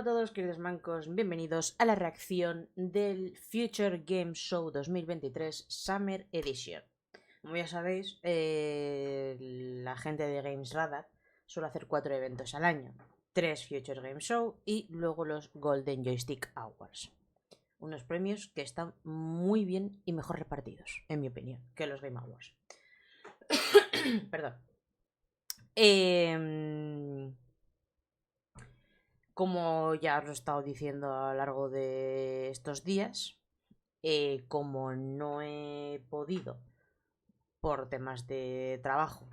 Hola a todos, queridos mancos, bienvenidos a la reacción del Future Game Show 2023 Summer Edition. Como ya sabéis, la gente de Games Radar suele hacer 4 eventos al año. 3 Future Game Show y luego los Golden Joystick Awards. Unos premios que están muy bien y mejor repartidos, en mi opinión, que los Game Awards. Perdón. Como ya os he estado diciendo a lo largo de estos días, como no he podido, por temas de trabajo,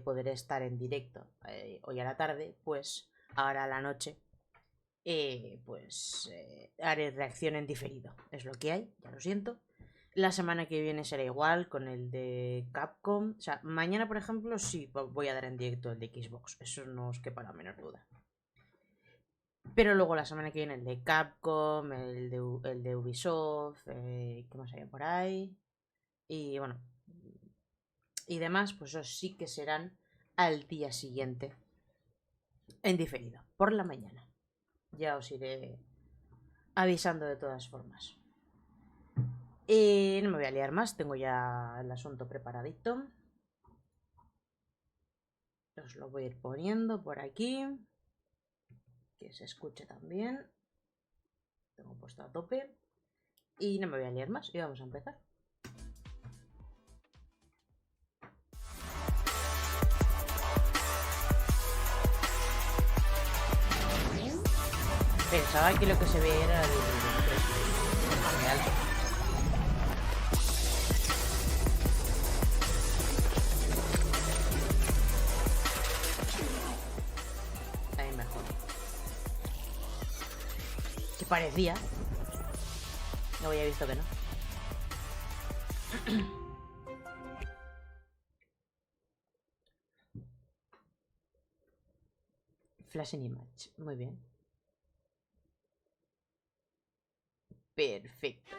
poder estar en directo hoy a la tarde, pues ahora a la noche, haré reacción en diferido. Es lo que hay, ya lo siento. La semana que viene será igual con el de Capcom. O sea, mañana, por ejemplo, sí voy a dar en directo el de Xbox. Eso no os quepa la menor duda. Pero luego la semana que viene el de Capcom, el de Ubisoft, ¿qué más hay por ahí? Y bueno, y demás, pues esos sí que serán al día siguiente, en diferido, por la mañana. Ya os iré avisando de todas formas. No me voy a liar más, tengo ya el asunto preparadito. Os lo voy a ir poniendo por aquí. Que se escuche también. Tengo puesto a tope. Y no me voy a liar más y vamos a empezar. Pensaba que lo que se veía era el real. Ahí mejor. Se parecía. No había visto que no. Flashing image. Muy bien. Perfecto.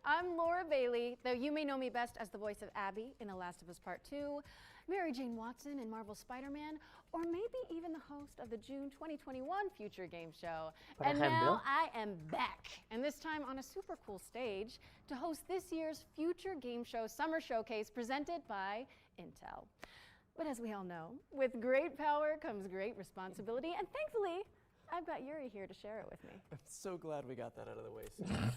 I'm Laura Bailey, though you may know me best as the voice of Abby in The Last of Us Part 2, Mary Jane Watson in Marvel's Spider-Man, or maybe even the host of the June 2021 Future Game Show. And now I am back, and this time on a super cool stage to host this year's Future Game Show Summer Showcase presented by Intel. But as we all know, with great power comes great responsibility, and thankfully, I've got Yuri here to share it with me. I'm so glad we got that out of the way, Sam.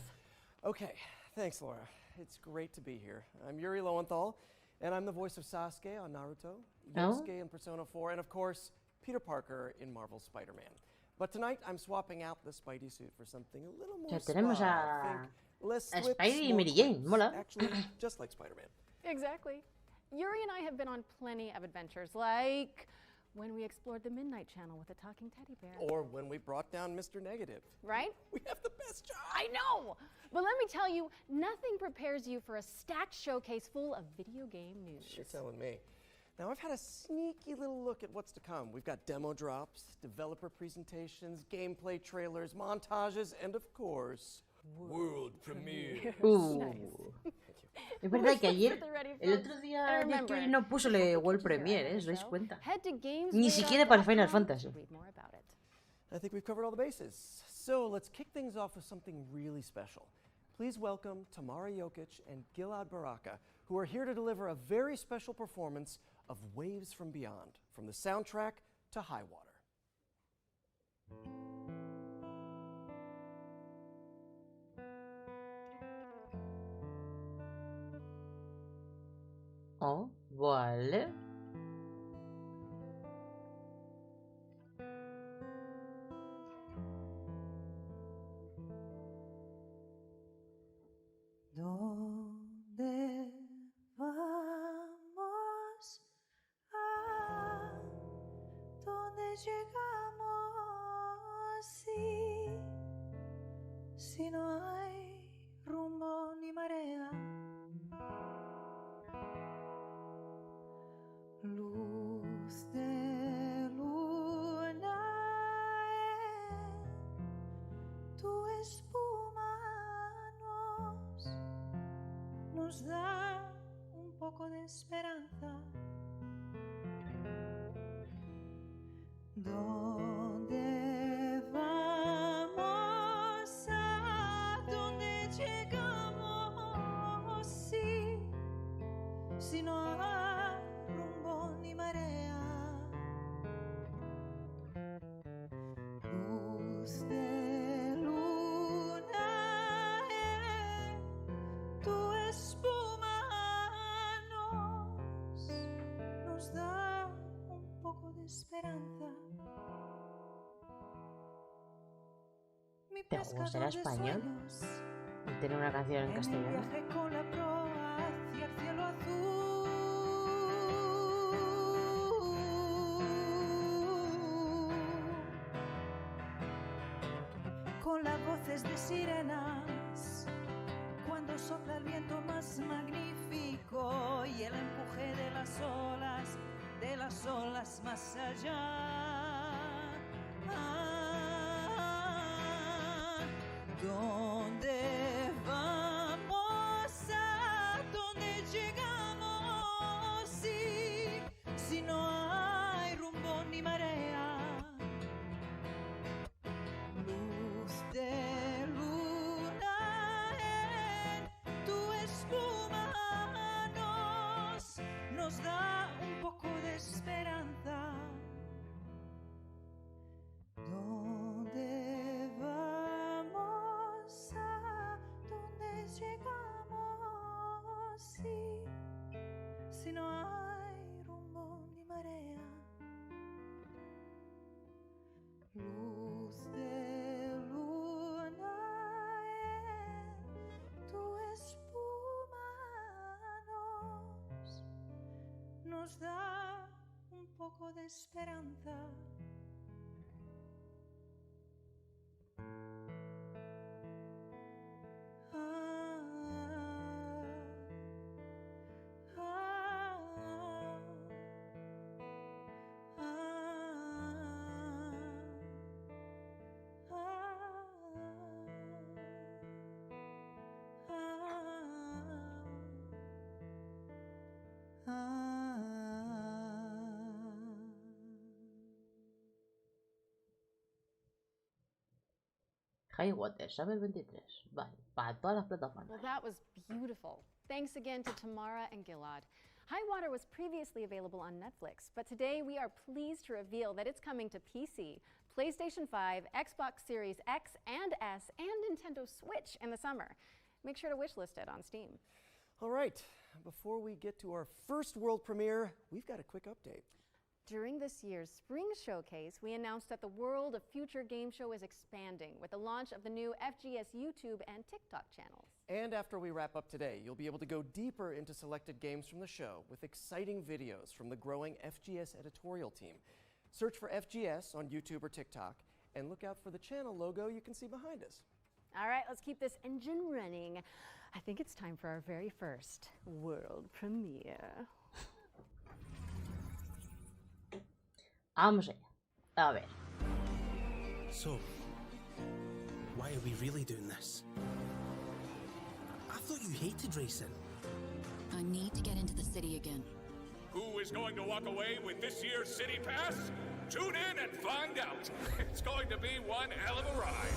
Okay, thanks, Laura. It's great to be here. I'm Yuri Lowenthal, and I'm the voice of Sasuke on Naruto, Yosuke in Persona 4, and of course, Peter Parker in Marvel's Spider-Man. But tonight, I'm swapping out the Spidey suit for something a little more tenemos think less a slips, Spidey y more Mary Jane, quips. mola. Actually, just like Spider-Man. Exactly. Yuri and I have been on plenty of adventures, like when we explored the Midnight Channel with a talking teddy bear. Or when we brought down Mr. Negative. Right? We have the best job. I know! But let me tell you, nothing prepares you for a stacked showcase full of video game news. You're telling me. Now, I've had a sneaky little look at what's to come. We've got demo drops, developer presentations, gameplay trailers, montages, and of course, world premiere. Es verdad que ayer, el otro día, Yakeru no puso el World Premiere, ¿os dais cuenta? Ni siquiera para Final Fantasy. I think we've covered all the bases. So let's kick things off with something really special. Please welcome Tamara Jokic and Gilad Baraka, who are here to deliver a very special performance of Waves from Beyond, from the soundtrack to High Water. Oh, vale. ¿Dónde vamos? ¿A dónde llegamos? Sí, si no hay rumbo ni marea. Luz de luna en tu espuma nos da un poco de esperanza. ¿Dónde vamos? ¿A dónde llegamos? Sí, si no hay rumbo ni marea. Luz de luna en tu espuma nos da un poco de esperanza. ¿Te jugó ser español? Y tener una canción en castellano. Viaje con la proa hacia el cielo azul. Con las voces de sirenas, cuando sopla el viento más magnífico y el empuje de las olas más allá. ¿Dónde vamos? ¿A dónde llegamos? Sí, si no hay rumbo ni marea. Luz de luna en tu espuma nos da un poco de esperanza. ¿Dónde vamos? ¿A dónde llegamos? Sí, si no hay rumbo ni marea. Luz de luna en tu espuma nos da un poco de esperanza. High Water, sabe el 23. Vale, para todas las plataformas. Well, that was beautiful. Thanks again to Tamara and Gilad. High Water was previously available on Netflix, but today we are pleased to reveal that it's coming to PC, PlayStation 5, Xbox Series X and S, and Nintendo Switch in the summer. Make sure to wishlist it on Steam. All right, before we get to our first world premiere, we've got a quick update. During this year's Spring Showcase, we announced that the World of Future Game Show is expanding with the launch of the new FGS YouTube and TikTok channels. And after we wrap up today, you'll be able to go deeper into selected games from the show with exciting videos from the growing FGS editorial team. Search for FGS on YouTube or TikTok and look out for the channel logo you can see behind us. All right, let's keep this engine running. I think it's time for our very first world premiere. Vamos allá. A ver. So, why are we really doing this? I thought you hated racing. I need to get into the city again. Who is going to walk away with this year's City Pass? Tune in and find out. It's going to be one hell of a ride.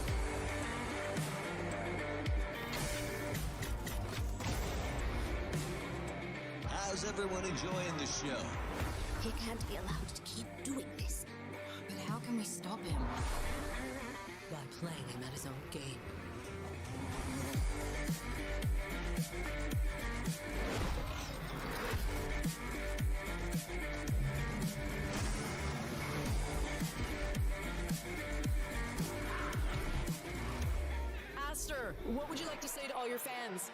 How's everyone enjoying the show? He can't be allowed to keep doing this. But how can we stop him? By playing him at his own game. Aster, what would you like to say to all your fans?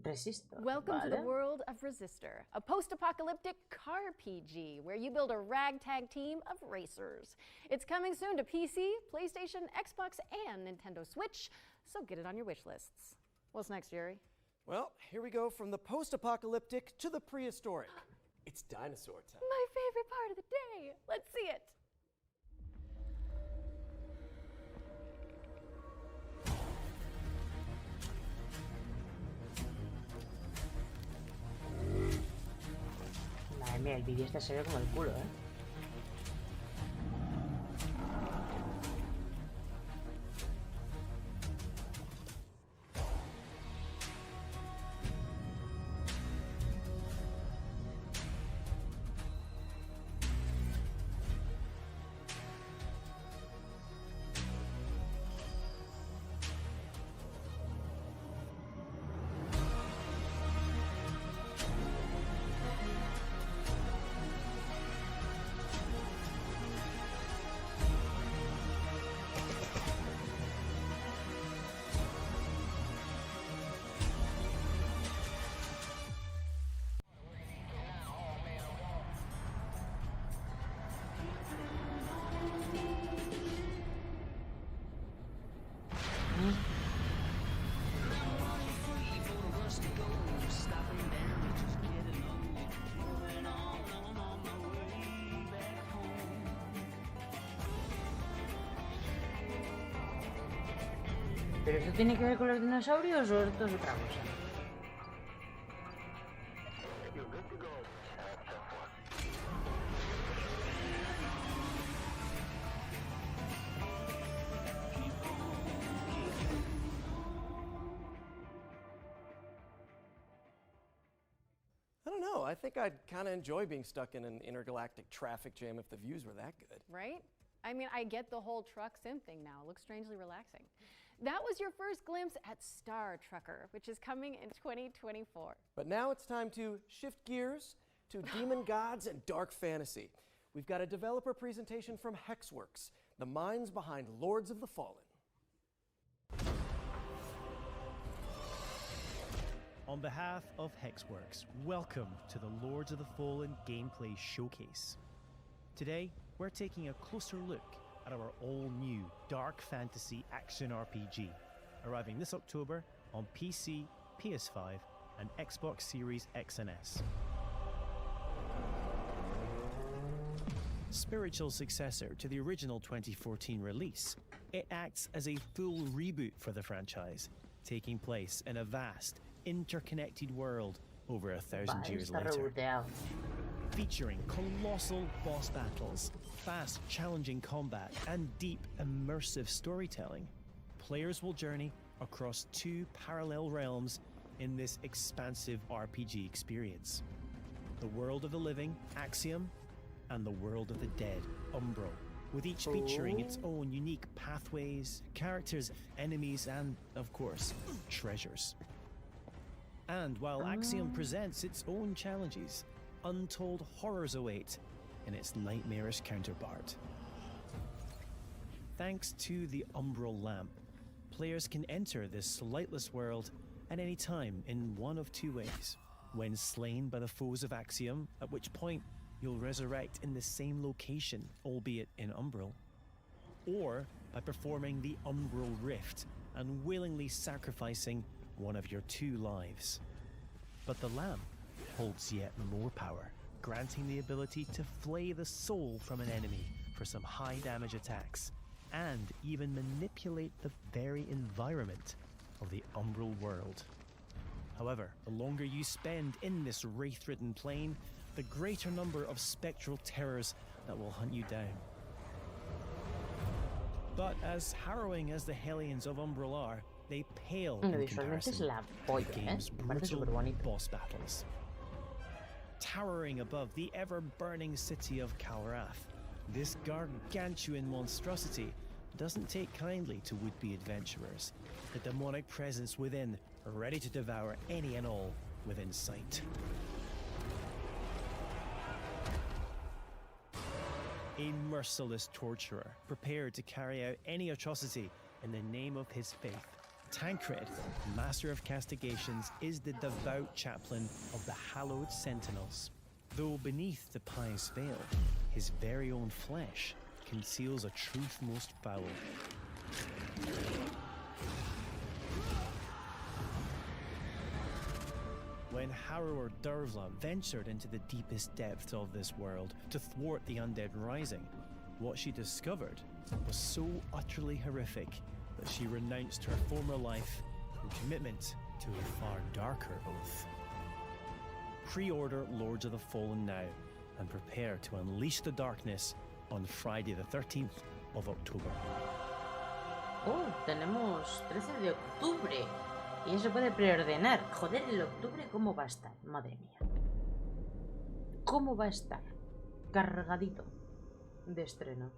Resistor. Welcome to the Vale. world of Resistor, a post-apocalyptic car PG where you build a ragtag team of racers. It's coming soon to PC, PlayStation, Xbox, and Nintendo Switch, so get it on your wish lists. What's next, Yuri? Well, here we go from the post-apocalyptic to the prehistoric. It's dinosaur time. My favorite part of the day. Let's see it. Madre mía, el vídeo este se ve como el culo, ¿eh? ¿Pero eso tiene que ver con los dinosaurios o esto es otra cosa? I don't know. I think I'd kind of enjoy being stuck in an intergalactic traffic jam if the views were that good. Right? I mean, I get the whole truck sim thing now. It looks strangely relaxing. That was your first glimpse at Star Trucker, which is coming in 2024. But now it's time to shift gears to demon gods and dark fantasy. We've got a developer presentation from Hexworks, the minds behind Lords of the Fallen. On behalf of Hexworks, welcome to the Lords of the Fallen gameplay showcase. Today, we're taking a closer look at our all-new dark fantasy action RPG, arriving this October on PC, PS5, and Xbox Series X and S. Spiritual successor to the original 2014 release, it acts as a full reboot for the franchise, taking place in a vast, interconnected world over 1,000 years later. Featuring colossal boss battles, fast, challenging combat, and deep, immersive storytelling, players will journey across two parallel realms in this expansive RPG experience. The world of the living, Axiom, and the world of the dead, Umbral, with each featuring its own unique pathways, characters, enemies, and, of course, treasures. And while Axiom presents its own challenges, untold horrors await in its nightmarish counterpart. Thanks to the Umbral Lamp, players can enter this lightless world at any time in one of two ways. When slain by the foes of Axiom, at which point you'll resurrect in the same location, albeit in Umbral, or by performing the Umbral Rift and willingly sacrificing one of your two lives. But the lamp holds yet more power, granting the ability to flay the soul from an enemy for some high damage attacks, and even manipulate the very environment of the Umbral world. However, the longer you spend in this wraith-ridden plane, the greater number of spectral terrors that will hunt you down. But as harrowing as the Hellions of Umbral are, they pale in comparison to the game's brutal boss battles. Towering above the ever-burning city of Calrath, this gargantuan monstrosity doesn't take kindly to would-be adventurers, the demonic presence within ready to devour any and all within sight. A merciless torturer, prepared to carry out any atrocity in the name of his faith, Tancred, master of castigations, is the devout chaplain of the hallowed sentinels. Though beneath the pious veil, his very own flesh conceals a truth most foul. When Harrower Dervla ventured into the deepest depths of this world to thwart the undead rising, what she discovered was so utterly horrific that she renounced her former life in commitment to a far darker oath. Pre-order Lords of the Fallen now and prepare to unleash the darkness on Friday the 13th of October. Oh, tenemos 13 de octubre. Y ya se puede preordenar. Joder, el octubre, ¿cómo va a estar? Madre mía. ¿Cómo va a estar? Cargadito de estrenos.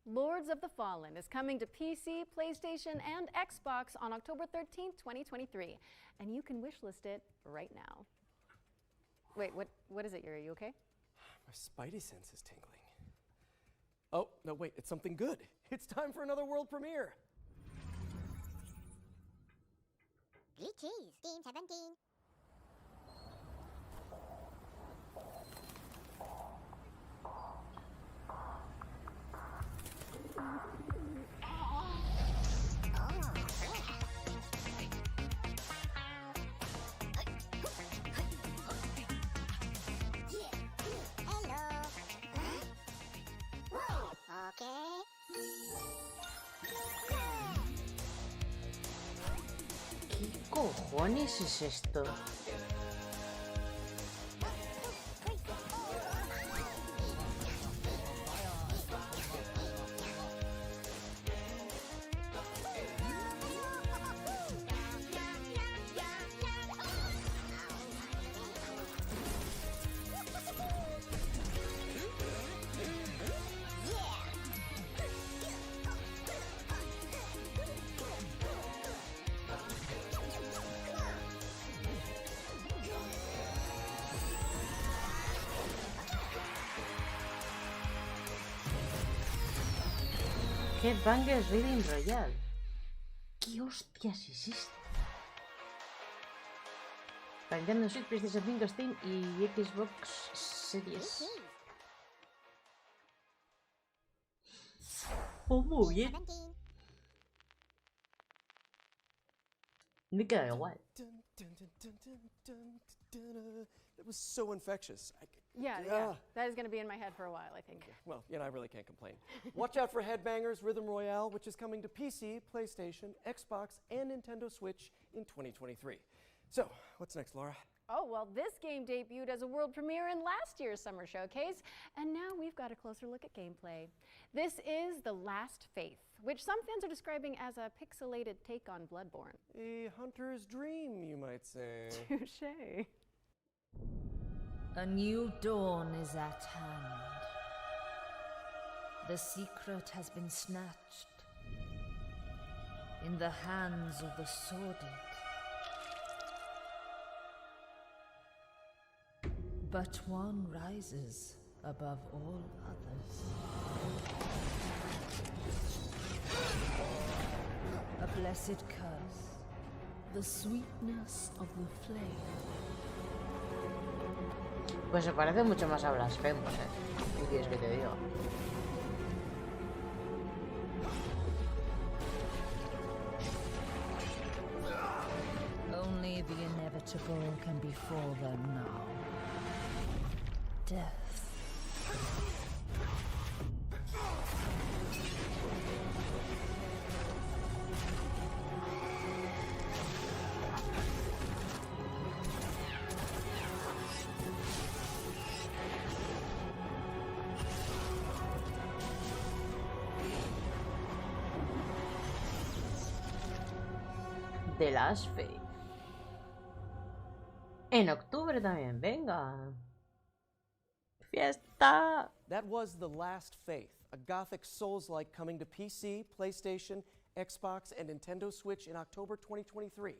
Lords of the Fallen is coming to PC, PlayStation, and Xbox on October 13th, 2023. And you can wishlist it right now. Wait, what is it, Yuri? You okay? My spidey sense is tingling. Oh, no, wait, it's something good. It's time for another world premiere. Cheese, Team 17. ¿Qué cojones es esto? Headbangers Reading Royale. ¿Qué hostias es esto? Para Nintendo Switch, PlayStation 5, Steam y Xbox Series. Oh, muy bien. Me queda igual. It was so infectious. Yeah, that is going to be in my head for a while, I think. Well, I really can't complain. Watch out for Headbangers Rhythm Royale, which is coming to PC, PlayStation, Xbox, and Nintendo Switch in 2023. So, what's next, Laura? Oh, well, this game debuted as a world premiere in last year's Summer Showcase, and now we've got a closer look at gameplay. This is The Last Faith, which some fans are describing as a pixelated take on Bloodborne. A hunter's dream, you might say. Touché. A new dawn is at hand. The secret has been snatched in the hands of the sordid. But one rises above all others. A blessed curse, the sweetness of the flame. Pues se parece mucho más a Blasphemous, ¿eh? ¿Qué quieres que te diga? Only the inevitable can befall them now. Death. The Last Faith. En octubre también, venga. Fiesta. That was The Last Faith, a gothic Souls-like coming to PC, PlayStation, Xbox, and Nintendo Switch in October 2023.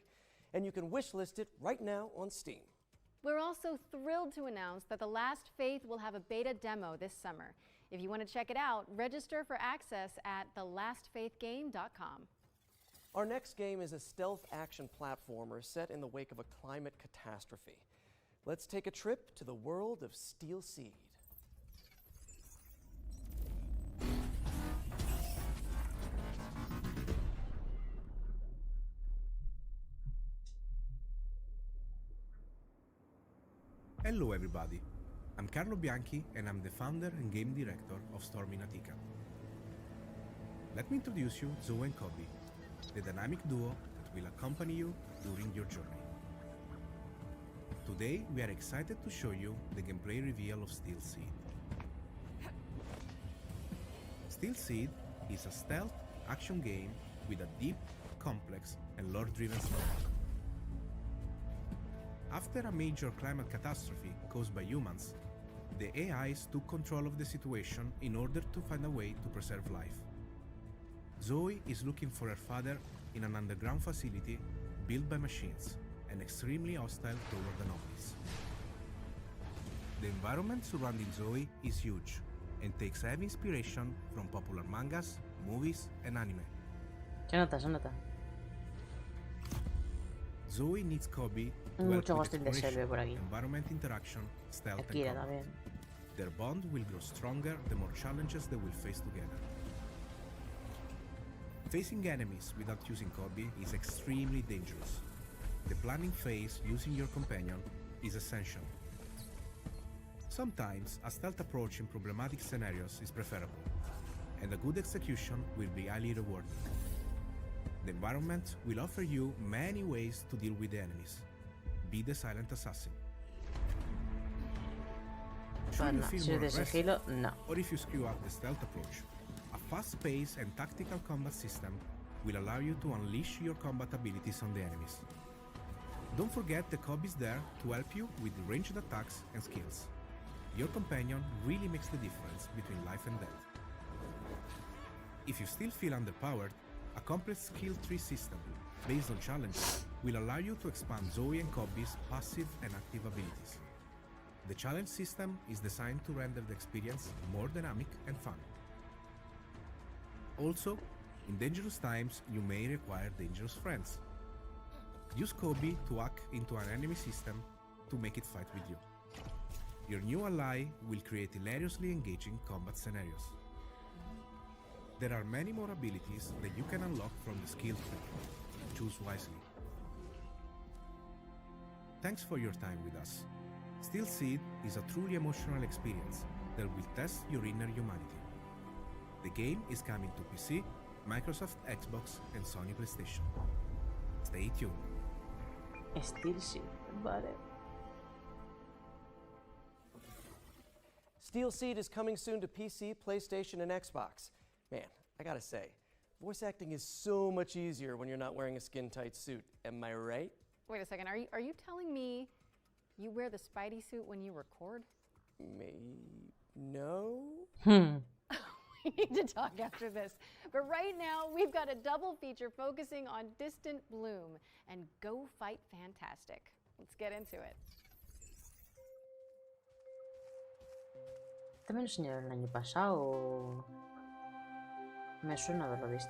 And you can wishlist it right now on Steam. We're also thrilled to announce that The Last Faith will have a beta demo this summer. If you want to check it out, register for access at thelastfaithgame.com. Our next game is a stealth action platformer set in the wake of a climate catastrophe. Let's take a trip to the world of Steel Seed. Hello everybody, I'm Carlo Bianchi and I'm the founder and game director of Stormy Natica. Let me introduce you Zoe and Kobe, the dynamic duo that will accompany you during your journey. Today we are excited to show you the gameplay reveal of Steel Seed. Steel Seed is a stealth action game with a deep, complex and lore-driven story. After a major climate catastrophe caused by humans, the AIs took control of the situation in order to find a way to preserve life. Zoe is looking for her father in an underground facility built by machines and extremely hostile toward anomalies. The environment surrounding Zoe is huge and takes heavy inspiration from popular mangas, movies and anime. Se nota, se nota. Zoe needs Kobe to Mucho help with hostil de selve por aquí. environment interaction, stealth and Akira combat. también. Their bond will grow stronger the more challenges they will face together. Facing enemies without using Kobe is extremely dangerous. The planning phase using your companion is essential. Sometimes a stealth approach in problematic scenarios is preferable, and a good execution will be highly rewarding. The environment will offer you many ways to deal with the enemies. Be the silent assassin. Should you Bueno, feel si more es de aggressive, sigilo, no. or if you screw up the stealth approach, a fast-paced and tactical combat system will allow you to unleash your combat abilities on the enemies. Don't forget the Kobe is there to help you with ranged attacks and skills. Your companion really makes the difference between life and death. If you still feel underpowered, a complex skill tree system based on challenges will allow you to expand Zoe and Kobe's passive and active abilities. The challenge system is designed to render the experience more dynamic and fun. Also, in dangerous times, you may require dangerous friends. Use Kobe to hack into an enemy system to make it fight with you. Your new ally will create hilariously engaging combat scenarios. There are many more abilities that you can unlock from the skill tree. Choose wisely. Thanks for your time with us. Steel Seed is a truly emotional experience that will test your inner humanity. The game is coming to PC, Microsoft Xbox and Sony PlayStation. Stay tuned. Steel Seed, vale. Steel Seed is coming soon to PC, PlayStation, and Xbox. Man, I gotta say, voice acting is so much easier when you're not wearing a skin-tight suit. Am I right? Wait a second, are you telling me you wear the Spidey suit when you record? No? We need to talk after this. But right now, we've got a double feature focusing on Distant Bloom and Go Fight Fantastic. Let's get into it. ¿Este me lo enseñaron el año pasado? Me suena haberlo visto.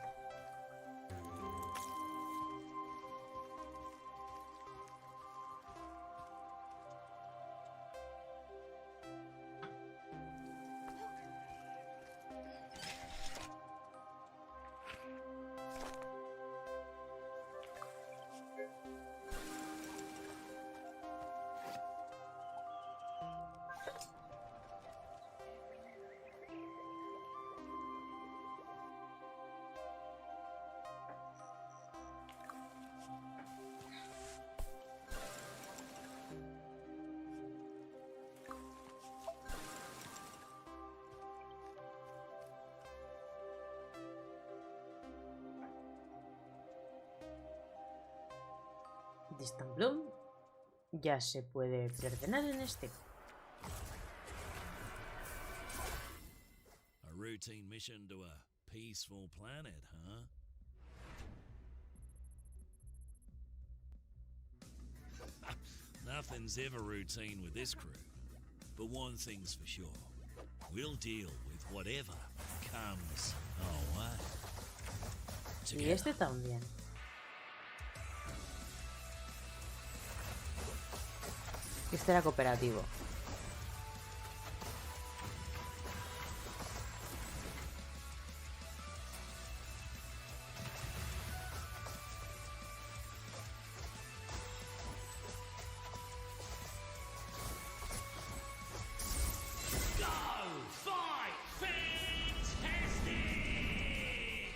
Distant Bloom ya se puede preordenar en Steam. A routine mission to a peaceful planet, huh? Nothing's ever routine with this crew. But one thing's for sure. We'll deal with whatever comes our way. Y este también. Este era cooperativo.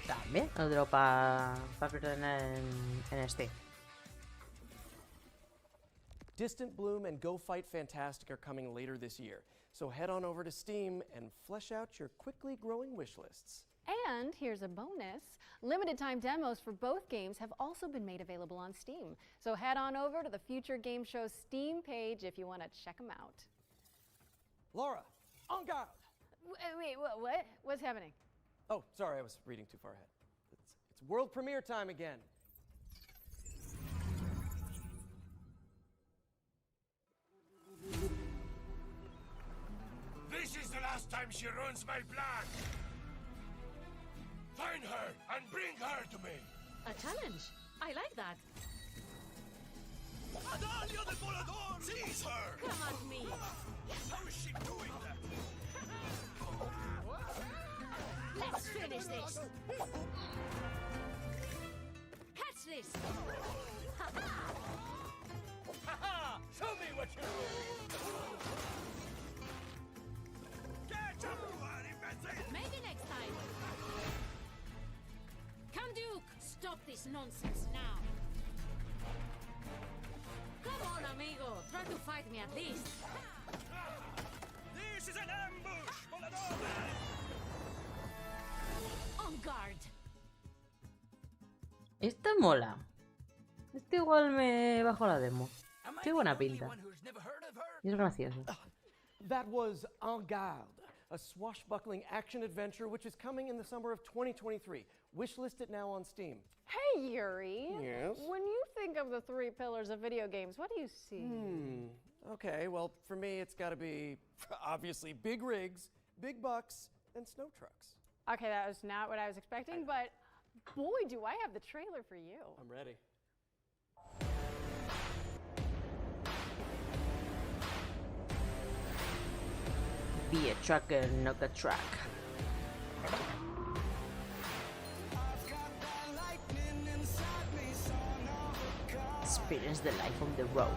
También otro para perder en Steam. Distant Bloom and Go Fight Fantastic are coming later this year, so head on over to Steam and flesh out your quickly growing wish lists. And here's a bonus. Limited time demos for both games have also been made available on Steam. So head on over to the Future Game Show Steam page if you want to check them out. Laura, en garde! Wait, what? What's happening? Oh, sorry, I was reading too far ahead. It's world premiere time again. This is the last time she ruins my plan! Find her and bring her to me! A challenge. I like that. Adalia del Volador! Seize her! Come at me. How is she doing that? Let's finish this. Catch this. Ha-ha! Show me what you're doing! Get up, imbecile! Maybe next time. Come, Duke. Stop this nonsense now. Come on, amigo. Try to fight me at least. This is an ambush! Volador! On guard. Este mola. Este igual me bajo la demo. Qué buena pinta. Y es gracioso. That was En Garde, a swashbuckling action adventure which is coming in the summer of 2023. Wishlist it now on Steam. Hey, Yuri. Yes? When you think of the three pillars of video games, what do you see? Okay, well, for me, it's gotta be, obviously, big rigs, big bucks, and snow trucks. Okay, that was not what I was expecting, but boy, do I have the trailer for you. I'm ready. Be a trucker, not a truck. Experience the life on the road.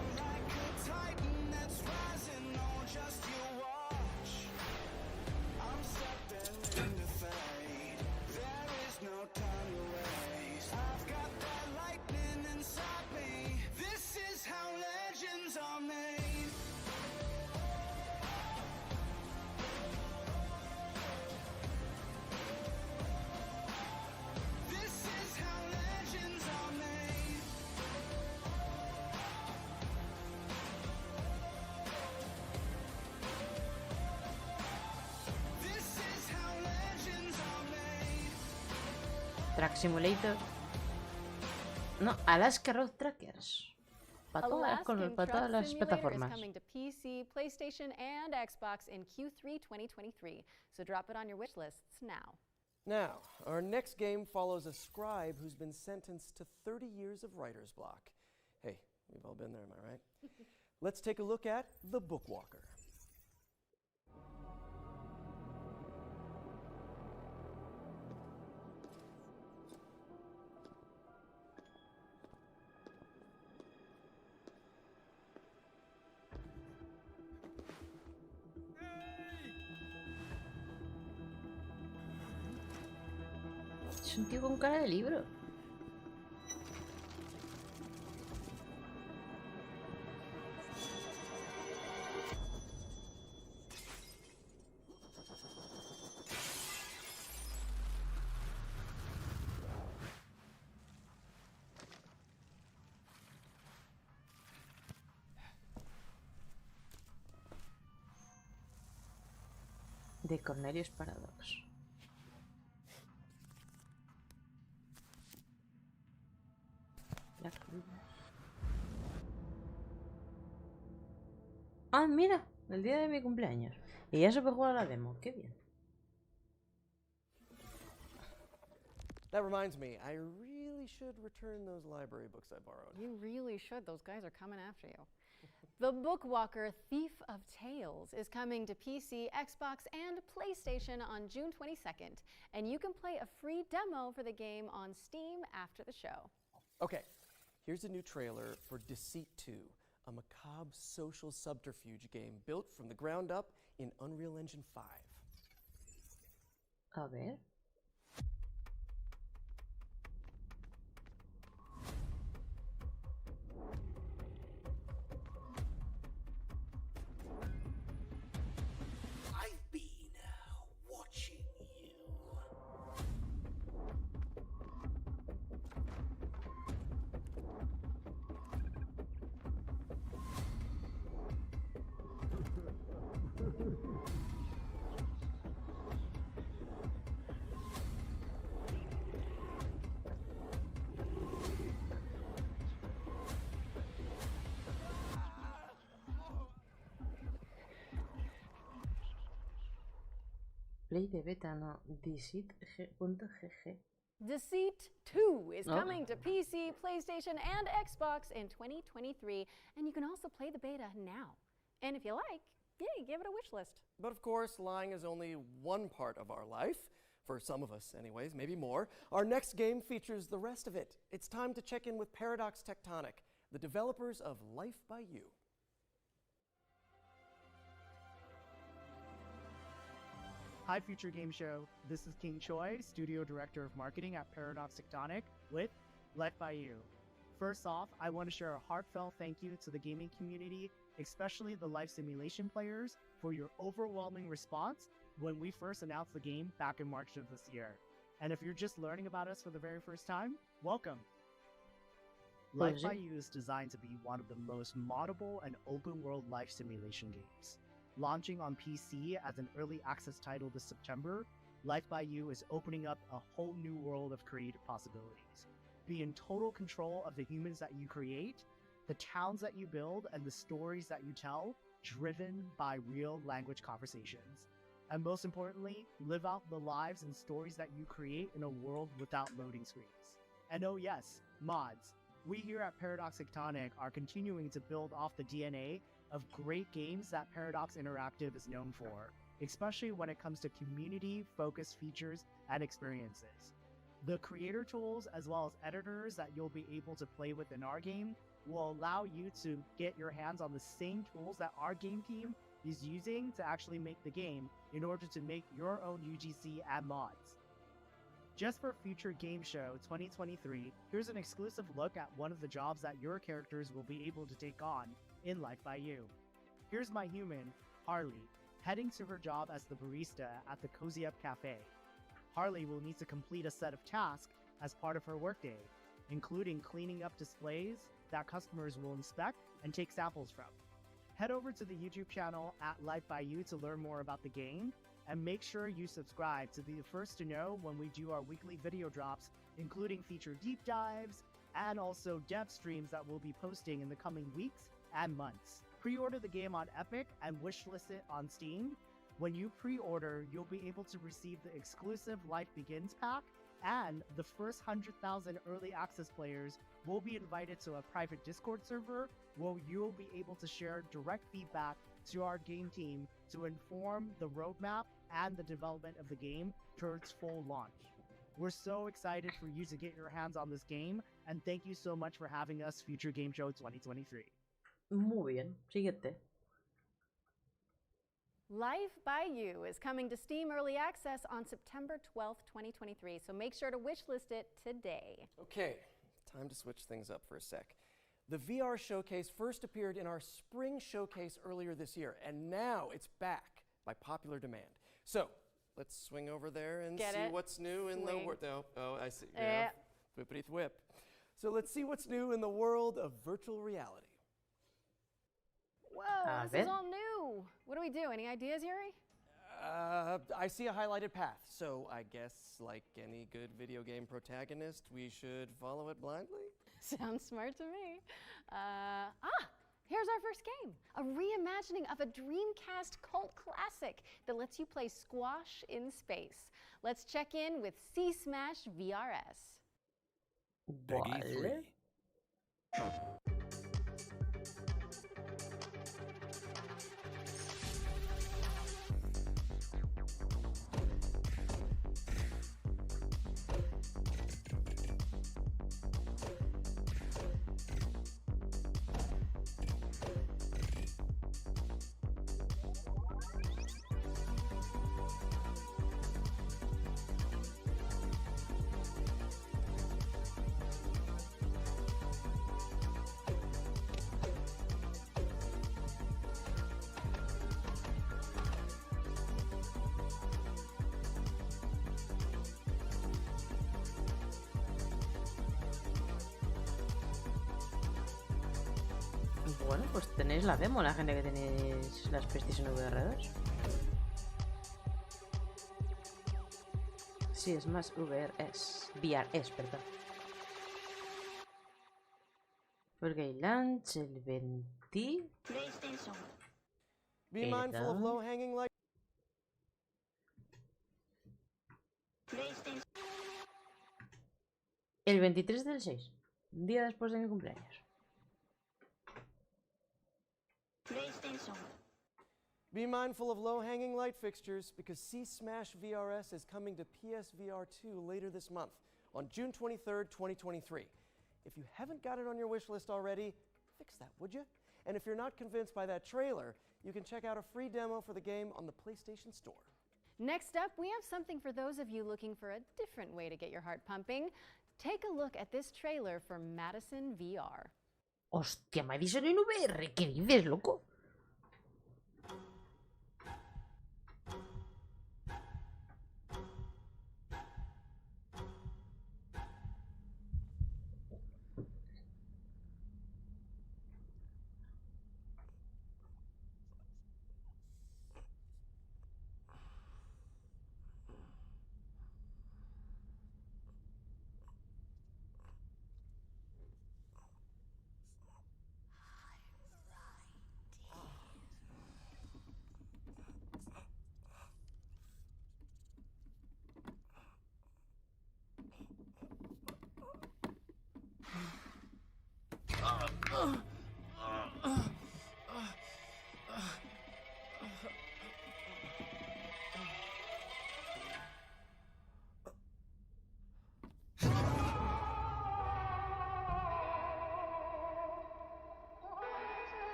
Track Simulator. No, Alaska Road Trackers. Para todas las plataformas. Is coming to PC, PlayStation, and Xbox in Q3 2023. So drop it on your wish lists now. Now, our next game follows a scribe who's been sentenced to 30 years of writer's block. Hey, we've all been there, am I right? Let's take a look at The Bookwalker. Es un tío con cara de libro. De Cornelius Paradox. Ah, mira, el día de mi cumpleaños. Y ya se puede jugar a la demo, qué bien. That reminds me, I really should return those library books I borrowed. You really should. Those guys are coming after you. The Bookwalker Thief of Tales is coming to PC, Xbox, and PlayStation on June 22nd, and you can play a free demo for the game on Steam after the show. Okay, here's a new trailer for Deceit 2, a macabre social subterfuge game built from the ground up in Unreal Engine 5. A ver. I've been watching you. Play de beta, no. Deceit.gg. Deceit 2 is Oh. coming to PC, PlayStation, and Xbox in 2023, and you can also play the beta now. And if you like, yeah, give it a wish list. But of course, lying is only one part of our life. For some of us, anyways, maybe more. Our next game features the rest of it. It's time to check in with Paradox Tectonic, the developers of Life by You. Hi, Future Game Show. This is King Choi, Studio Director of Marketing at Paradox Tectonic with Life by You. First off, I want to share a heartfelt thank you to the gaming community, especially the life simulation players, for your overwhelming response when we first announced the game back in March of this year. And if you're just learning about us for the very first time, welcome. Life by You is designed to be one of the most moddable and open world life simulation games. Launching on PC as an early access title this September, Life by You is opening up a whole new world of creative possibilities. Be in total control of the humans that you create, the towns that you build, and the stories that you tell, driven by real language conversations. And most importantly, live out the lives and stories that you create in a world without loading screens. And oh yes, mods. We here at Paradox Tectonic are continuing to build off the DNA of great games that Paradox Interactive is known for, especially when it comes to community-focused features and experiences. The creator tools as well as editors that you'll be able to play with in our game will allow you to get your hands on the same tools that our game team is using to actually make the game in order to make your own UGC and mods. Just for Future Game Show 2023, here's an exclusive look at one of the jobs that your characters will be able to take on in Life by You. Here's my human, Harley, heading to her job as the barista at the Cozy Up Cafe. Harley will need to complete a set of tasks as part of her workday, including cleaning up displays that customers will inspect and take samples from. Head over to the YouTube channel at Life by You to learn more about the game, and make sure you subscribe to be the first to know when we do our weekly video drops, including feature deep dives, and also dev streams that we'll be posting in the coming weeks and months. Pre-order the game on Epic and wishlist it on Steam. When you pre-order, you'll be able to receive the exclusive Life Begins pack, and the first 100,000 early access players will be invited to a private Discord server where you'll be able to share direct feedback to our game team to inform the roadmap and the development of the game towards full launch. We're so excited for you to get your hands on this game, and thank you so much for having us, Future Game Show 2023. Muy bien, siguiente. Life by You is coming to Steam Early Access on September 12th, 2023, so make sure to wishlist it today. Okay, time to switch things up for a sec. The VR showcase first appeared in our spring showcase earlier this year, and now it's back by popular demand. So, let's swing over there and see what's new in the world. Oh, I see. Yeah. Whippity whip. So let's see what's new in the world of virtual reality. Whoa, this is all new. What do we do? Any ideas, Yuri? I see a highlighted path, so I guess like any good video game protagonist, we should follow it blindly? Sounds smart to me. Here's our first game, a reimagining of a Dreamcast cult classic that lets you play squash in space. Let's check in with Sea Smash VRS. Peggy 3. Bueno, pues tenéis la demo, la gente que tenéis las PlayStation VR2. Sí, es más VRS, perdón. Porque hay launch el 20. Be mindful of low-hanging light. El 23 del 6, un día después de mi cumpleaños. Be mindful of low-hanging light fixtures because C-Smash VRS is coming to PSVR 2 later this month on June 23rd, 2023. If you haven't got it on your wish list already, fix that, would you? And if you're not convinced by that trailer, you can check out a free demo for the game on the PlayStation Store. Next up, we have something for those of you looking for a different way to get your heart pumping. Take a look at this trailer for Madison VR. Hostia, Madison en VR, ¿qué dices, loco?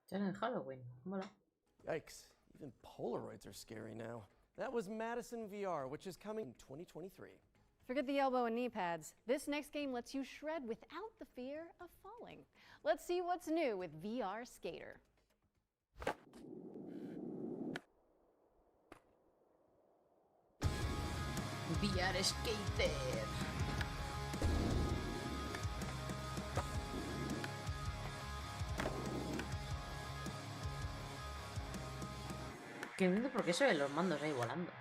Sale en Halloween, mola. Yikes, even Polaroids are scary now. That was Madison VR, which is coming in 2023. Forget the elbow and knee pads. This next game lets you shred without the fear of falling. Let's see what's new with VR Skater. VR Skater. Que no entiendo por qué se ven los mandos ahí volando.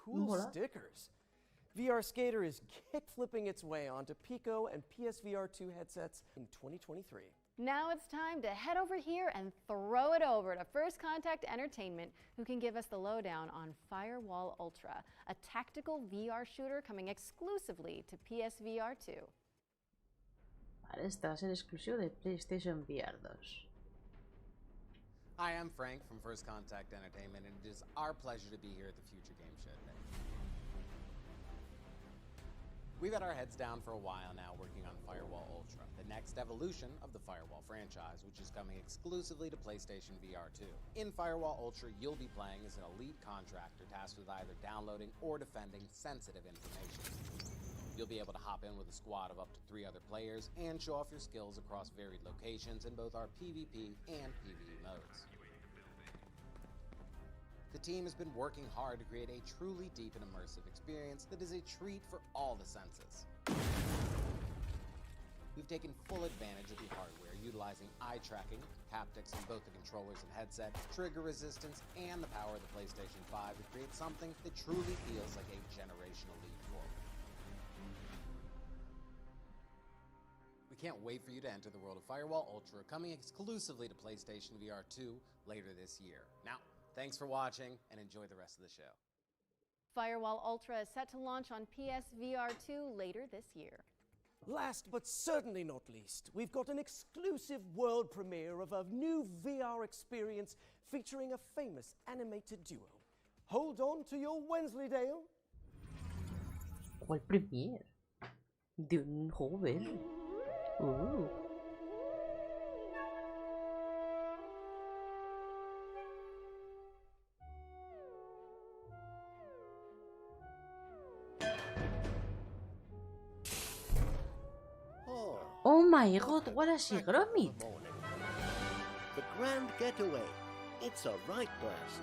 Cool stickers. VR Skater is kick-flipping its way onto Pico and PSVR 2 headsets in 2023. Now it's time to head over here and throw it over to First Contact Entertainment, who can give us the lowdown on Firewall Ultra, a tactical VR shooter coming exclusively to PSVR 2. Vale, este va a ser exclusivo de PlayStation VR 2. Hi, I'm Frank from First Contact Entertainment, and it is our pleasure to be here at the Future Game Show today. We've had our heads down for a while now working on Firewall Ultra, the next evolution of the Firewall franchise, which is coming exclusively to PlayStation VR 2. In Firewall Ultra, you'll be playing as an elite contractor tasked with either downloading or defending sensitive information. You'll be able to hop in with a squad of up to 3 other players and show off your skills across varied locations in both our PvP and PvE modes. The team has been working hard to create a truly deep and immersive experience that is a treat for all the senses. We've taken full advantage of the hardware, utilizing eye tracking, haptics in both the controllers and headset, trigger resistance, and the power of the PlayStation 5 to create something that truly feels like a generational leap forward. We We can't wait for you to enter the world of Firewall Ultra, coming exclusively to PlayStation VR 2 later this year. Now, thanks for watching, and enjoy the rest of the show. Firewall Ultra is set to launch on PSVR 2 later this year. Last but certainly not least, we've got an exclusive world premiere of a new VR experience featuring a famous animated duo. Hold on to your Wensleydale. ¿Cuál premier? De un joven. Oh my god, what a she gromit! The grand getaway. It's a right blast.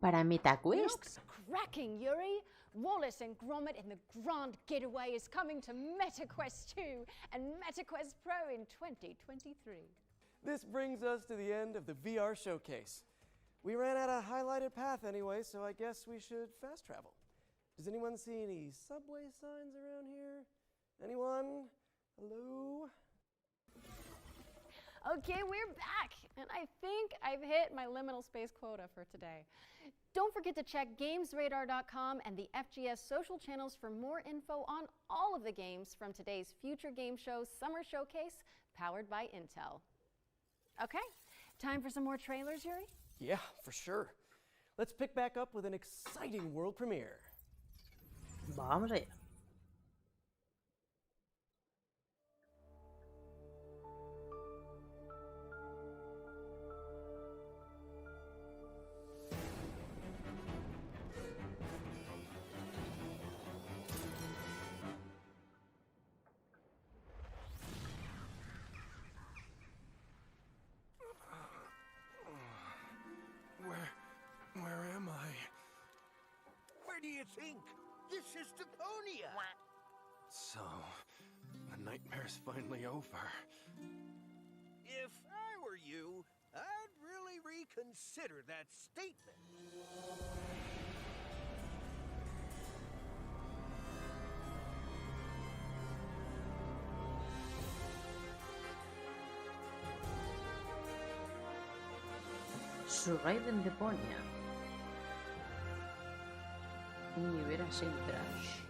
Para MetaQuest. Looks cracking, Yuri. Wallace and Gromit in the Grand Getaway is coming to MetaQuest 2 and MetaQuest Pro in 2023. This brings us to the end of the VR showcase. We ran out of highlighted path anyway, so I guess we should fast travel. Does anyone see any subway signs around here? Anyone? Hello? Okay, we're back, and I think I've hit my liminal space quota for today. Don't forget to check GamesRadar.com and the FGS social channels for more info on all of the games from today's Future Game Show Summer Showcase, powered by Intel. Okay, time for some more trailers, Yuri? Yeah, for sure. Let's pick back up with an exciting world premiere. Vamos allá. Where am I? Where do you think? This is Deponia! So, the nightmare's finally over. If I were you, I'd really reconsider that statement. Su raid en Deponia. Y verás el trash.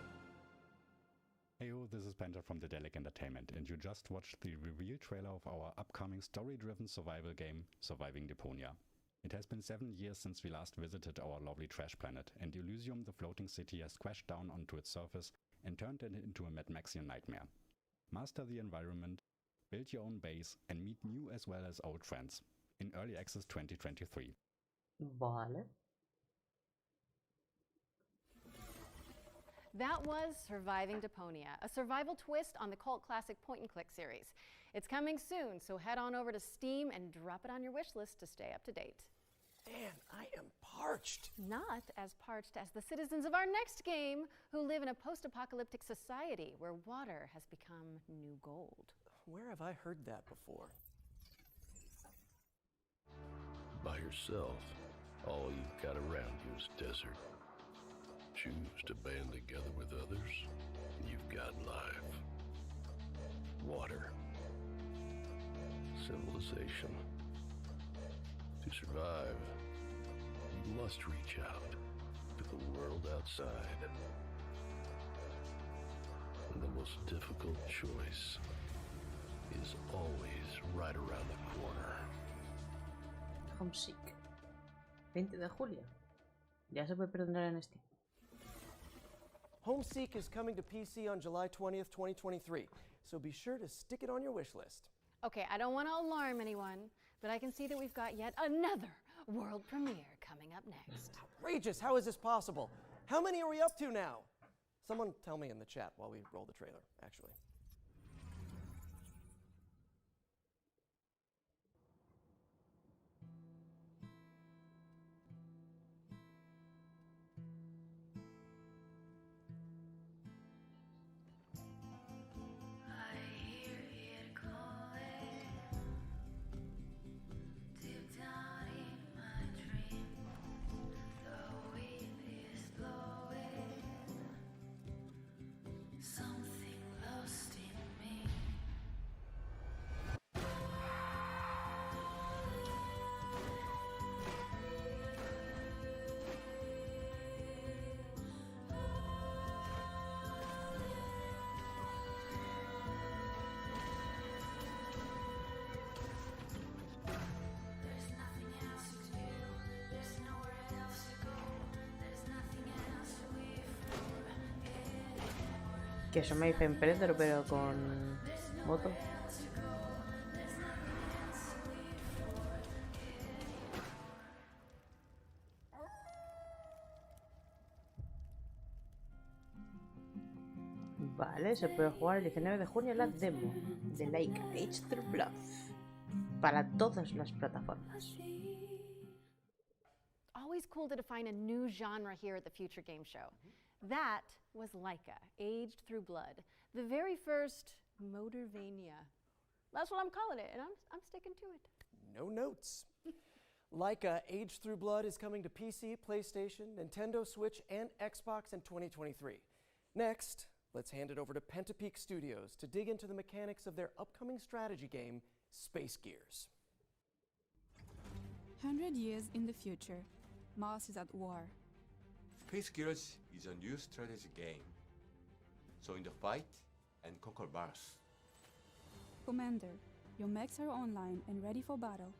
Heyo, this is Penta from Dedelic Entertainment, and you just watched the reveal trailer of our upcoming story-driven survival game, Surviving Deponia. It has been 7 years since we last visited our lovely trash planet, and Elysium, the floating city, has crashed down onto its surface and turned it into a Mad Maxian nightmare. Master the environment, build your own base, and meet new as well as old friends. In Early Access 2023. Vale. That was Surviving Deponia, a survival twist on the cult classic point-and-click series. It's coming soon, so head on over to Steam and drop it on your wish list to stay up to date. Man, I am parched. Not as parched as the citizens of our next game, who live in a post-apocalyptic society where water has become new gold. Where have I heard that before? By yourself, all you've got around you is desert. Choose to band together with others, and you've got life. Water. Civilization. To survive, you must reach out to the world outside. And the most difficult choice is always right around the corner. Homesick. 20 de julio. Ya se puede preguntar en Steam. Homeseek is coming to PC on July 20th, 2023, so be sure to stick it on your wish list. Okay, I don't want to alarm anyone, but I can see that we've got yet another world premiere coming up next. Outrageous! How is this possible? How many are we up to now? Someone tell me in the chat while we roll the trailer, actually. Que eso me dice Emperor, pero con moto. Vale, se puede jugar el 19 de junio la demo de Laika Age Through Blood para todas las plataformas. Always cool to define a new genre here at the Future Game Show. That was Laika, Aged Through Blood, the very first Motorvania. That's what I'm calling it, and I'm sticking to it. No notes. Laika Aged Through Blood is coming to PC, PlayStation, Nintendo Switch, and Xbox in 2023. Next, let's hand it over to Pentapeak Studios to dig into the mechanics of their upcoming strategy game, Space Gears. 100 years in the future, Mars is at war. Space Gears is a new strategy game. So in the fight and conquer Mars. Commander, your mechs are online and ready for battle.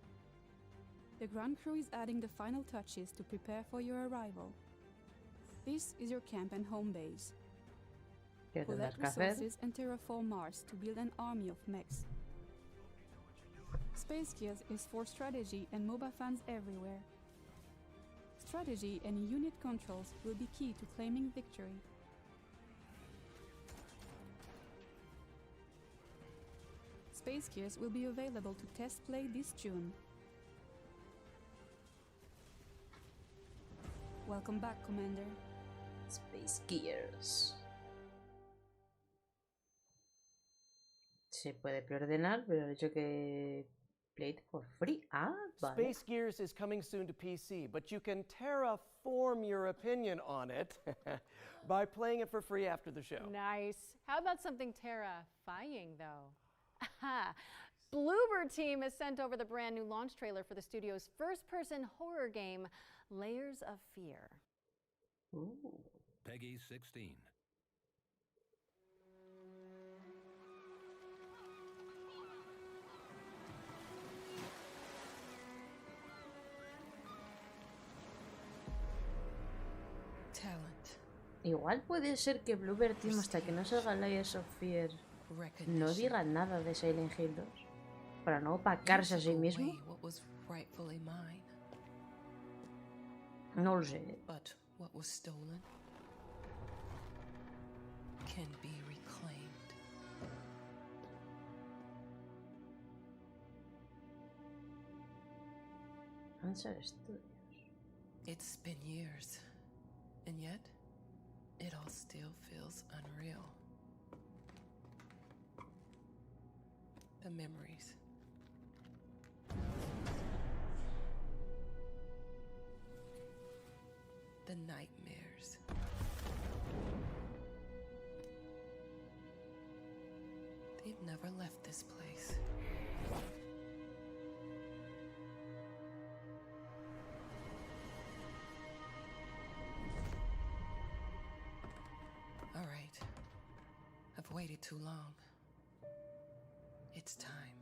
The ground crew is adding the final touches to prepare for your arrival. This is your camp and home base. Collect resources and terraform Mars to build an army of mechs. Space Gears is for strategy and MOBA fans everywhere. Strategy and unit controls will be key to claiming victory. Space Gears will be available to test play this June. Welcome back, Commander. Space Gears. Se puede preordenar, pero he dicho que play it for free. Ah, vale. Space Gears is coming soon to PC, but you can terraform your opinion on it by playing it for free after the show. Nice. How about something terrifying, though? Aha! Bluebird team has sent over the brand new launch trailer for the studio's first-person horror game, Layers of Fear. Ooh. Peggy 16. Igual puede ser que Bluebird Team, hasta que no salga Layers of Fear, no diga nada de Silent Hill 2, para no opacarse a sí mismo. No lo sé. Answer Studios. It's been years, and yet it all still feels unreal. The memories. The nightmares. They've never left this place. All right. I've waited too long. It's time.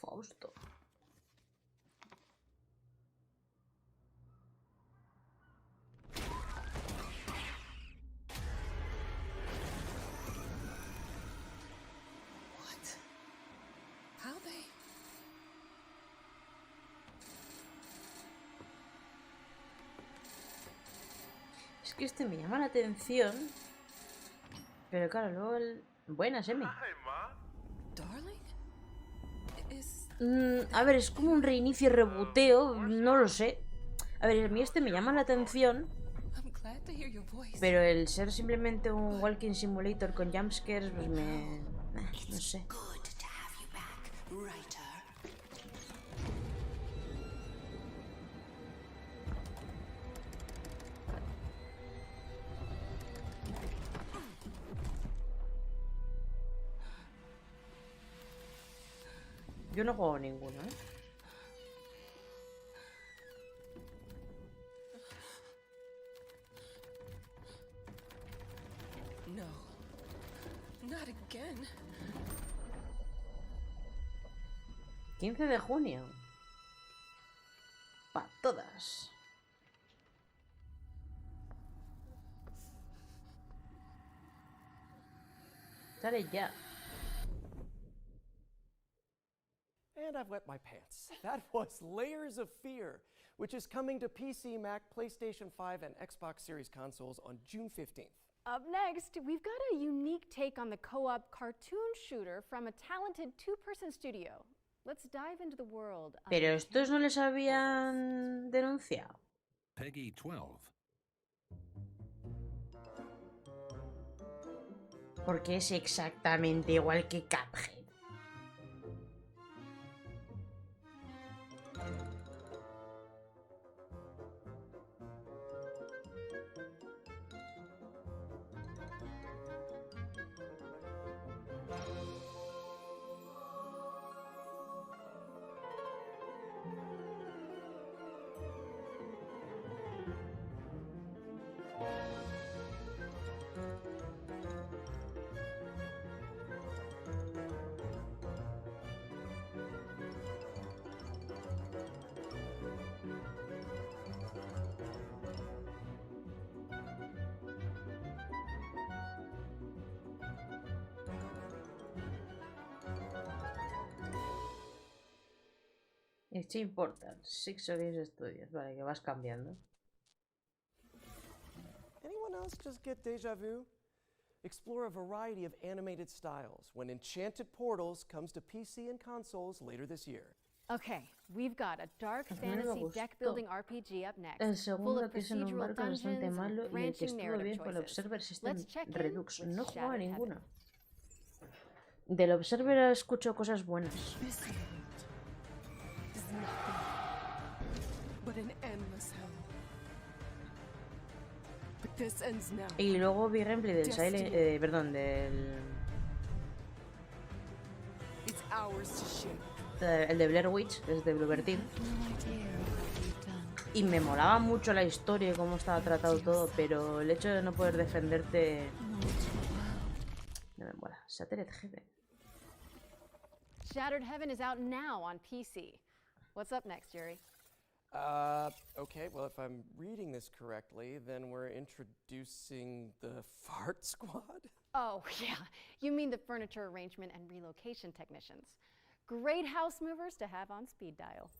Fausto. Es que este me llama la atención. Pero claro, luego el... Buenas, Emi. A ver, es como un reinicio y reboteo. No lo sé. A ver, a mí este me llama la atención. Pero el ser simplemente un walking simulator con jumpscares, pues me... no sé. Yo no juego ninguno, ¿eh? No. Not again. 15 de junio. Pa' todas. Sale ya. And I've wet my pants. That was Layers of Fear, which is coming to PC, Mac, PlayStation 5, and Xbox Series consoles on June 15th. Up next, we've got a unique take on the co-op cartoon shooter from a talented two-person studio. Let's dive into the world. Pero estos no les habían denunciado. Peggy 12. Porque es exactamente igual que Cuphead. It's important. 6 of Games Studios. Vale, que vas cambiando. Anyone else just get deja vu? Explore a variety of animated styles when Enchanted Portals comes to PC and consoles later this year. Okay, we've got a dark fantasy deck-building RPG up next. El full segundo of que es en un procedural barco bastante dungeons malo and y el que branching estuvo narrative bien fue el choices. Observer System Let's check in Redux. with No juego a Shattered ninguna. Heaven. Del Observer escucho cosas buenas. This world is nothing but an endless hell. But this ends now. Y luego vi gameplay del Silent... perdón, del... It's ours to shape. El de Blair Witch, que es de Bloober Team. Y me molaba mucho la historia y cómo estaba tratado todo, pero el hecho de no poder defenderte... No me mola. Shattered Heaven. Shattered Heaven is out now on PC. What's up next, Yuri? Okay, well, if I'm reading this correctly, then we're introducing the Fart Squad? Oh, yeah. You mean the furniture arrangement and relocation technicians. Great house movers to have on speed dial.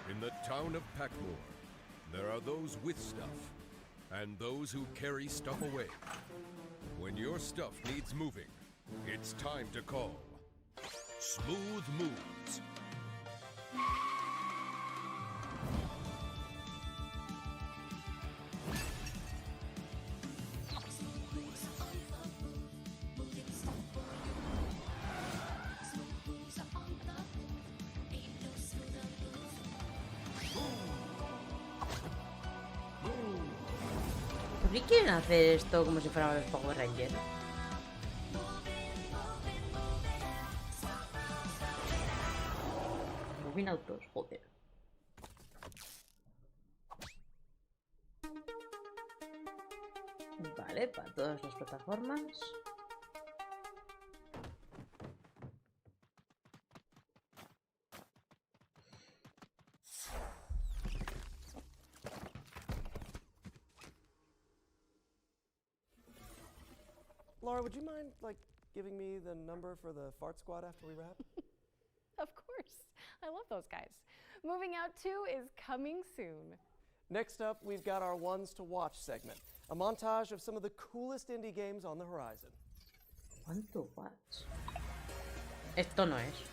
In the town of Packmore, there are those with stuff, and those who carry stuff away. When your stuff needs moving, it's time to call Smooth Moves. ¿Por qué quieren hacer esto como si fuéramos los Power Rangers? Moving autos, joder. Vale, para todas las plataformas. Laura, would you mind, giving me the number for the Fart Squad after we wrap? Of course. I love those guys. Moving Out 2 is coming soon. Next up, we've got our Ones to Watch segment, a montage of some of the coolest indie games on the horizon. One to watch. Esto no es.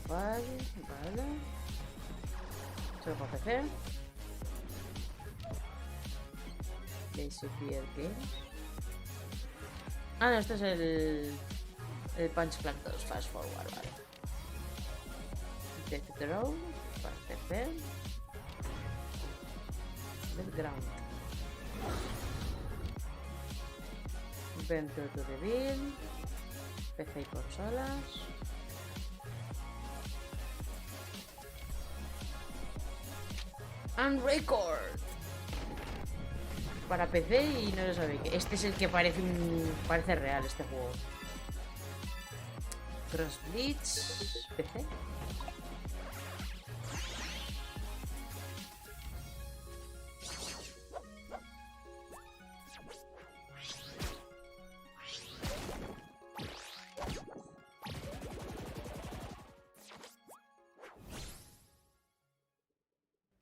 Vale, vale. Solo para PC. Basic Games. Ah, no, este es el Punch Clan 2 Fast Forward, vale. Death Throne para PC. Death Ground. Venture to Reveal. PC y consolas. Unrecord. Para PC y no lo sabe que. Este es el que parece real este juego. Cross Blitz PC.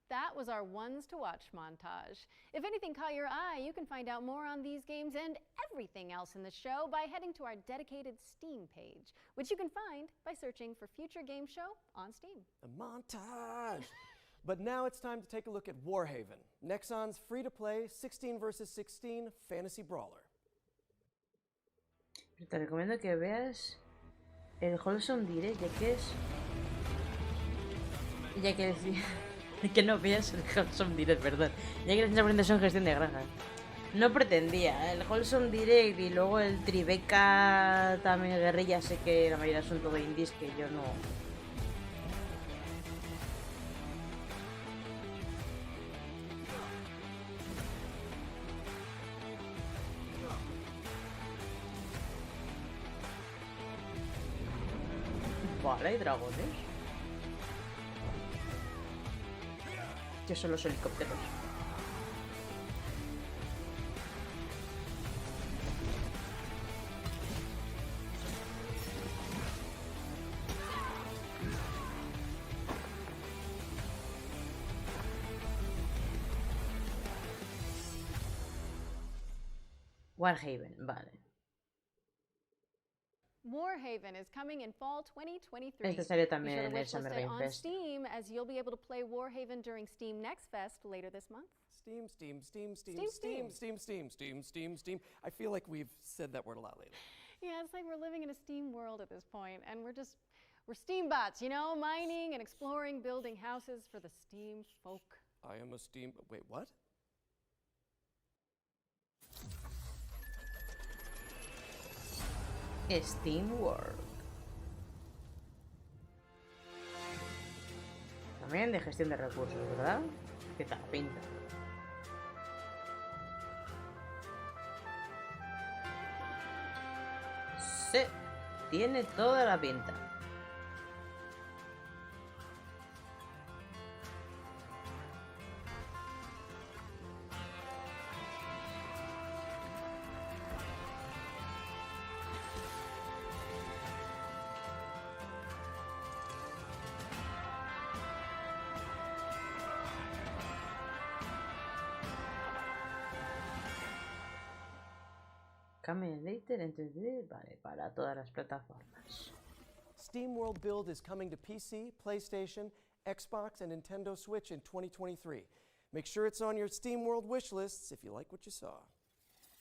That was our ones to watch montage. If anything caught your eye, you can find out more on these games and everything else in the show by heading to our dedicated Steam page, which you can find by searching for Future Game Show on Steam. A montage! But now it's time to take a look at Warhaven, Nexon's free-to-play 16 vs 16 fantasy brawler. Te recomiendo que veas el Wholesome Direct, ya que no veas el Wholesome Direct, perdón. Ya que la presentación son gestión de granja. No pretendía. El Wholesome Direct y luego el Tribeca también guerrilla, sé que la mayoría son todo indies que yo no. Vale, hay dragones. Que son los helicópteros. Warhaven, vale. Warhaven is coming in fall 2023. Este salió también Be sure en to el wishlist Summer it Game on Fest. Steam, as you'll be able to play Warhaven during Steam Next Fest later this month. Steam. I feel like we've said that word a lot lately. Yeah, it's like we're living in a Steam world at this point, and we're Steam bots, you know, mining and exploring, building houses for the Steam folk. I am a Steam. Wait, what? Steam World. También de gestión de recursos, ¿verdad? ¿Qué tal pinta? Sí, tiene toda la pinta. Coming later into the... Vale, para todas las plataformas. Steam World Build is coming to PC, PlayStation, Xbox, and Nintendo Switch in 2023. Make sure it's on your Steam World wish lists if you like what you saw.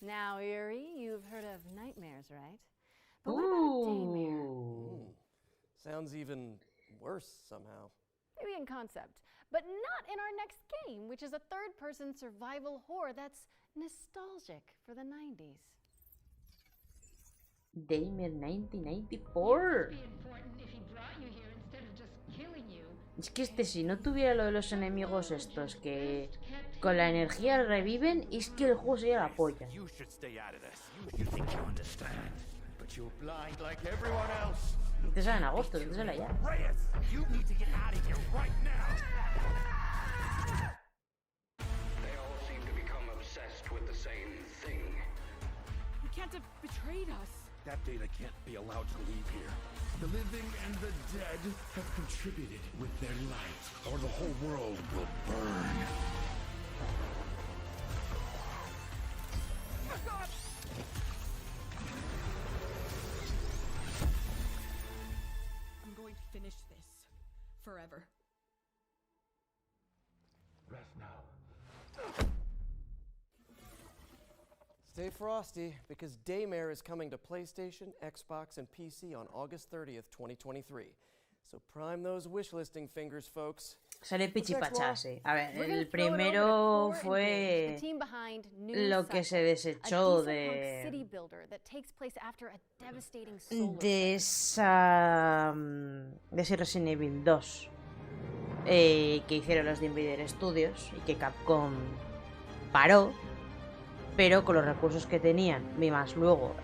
Now, Yuri, you've heard of nightmares, right? But what about daymare? Sounds even worse somehow. Maybe in concept, but not in our next game, which is a third-person survival horror that's nostalgic for the 90s. Daymare 1994. Es que si no tuviera lo de los enemigos estos que con la energía reviven, es que el juego sería la polla. Te sale en agosto, te sale ya. We can't have betrayed us. That data can't be allowed to leave here. The living and the dead have contributed with their light, or the whole world will burn. I'm going to finish this. Forever. Rest now. Stay frosty, because Daymare is coming to PlayStation, Xbox, and PC on August 30th, 2023. So prime those wishlisting fingers, folks. Sale pichipachase. A ver, el primero fue lo que se desechó de ese Resident Evil 2. que hicieron los de Invader Studios y que Capcom paró, pero con los recursos que tenían, y más luego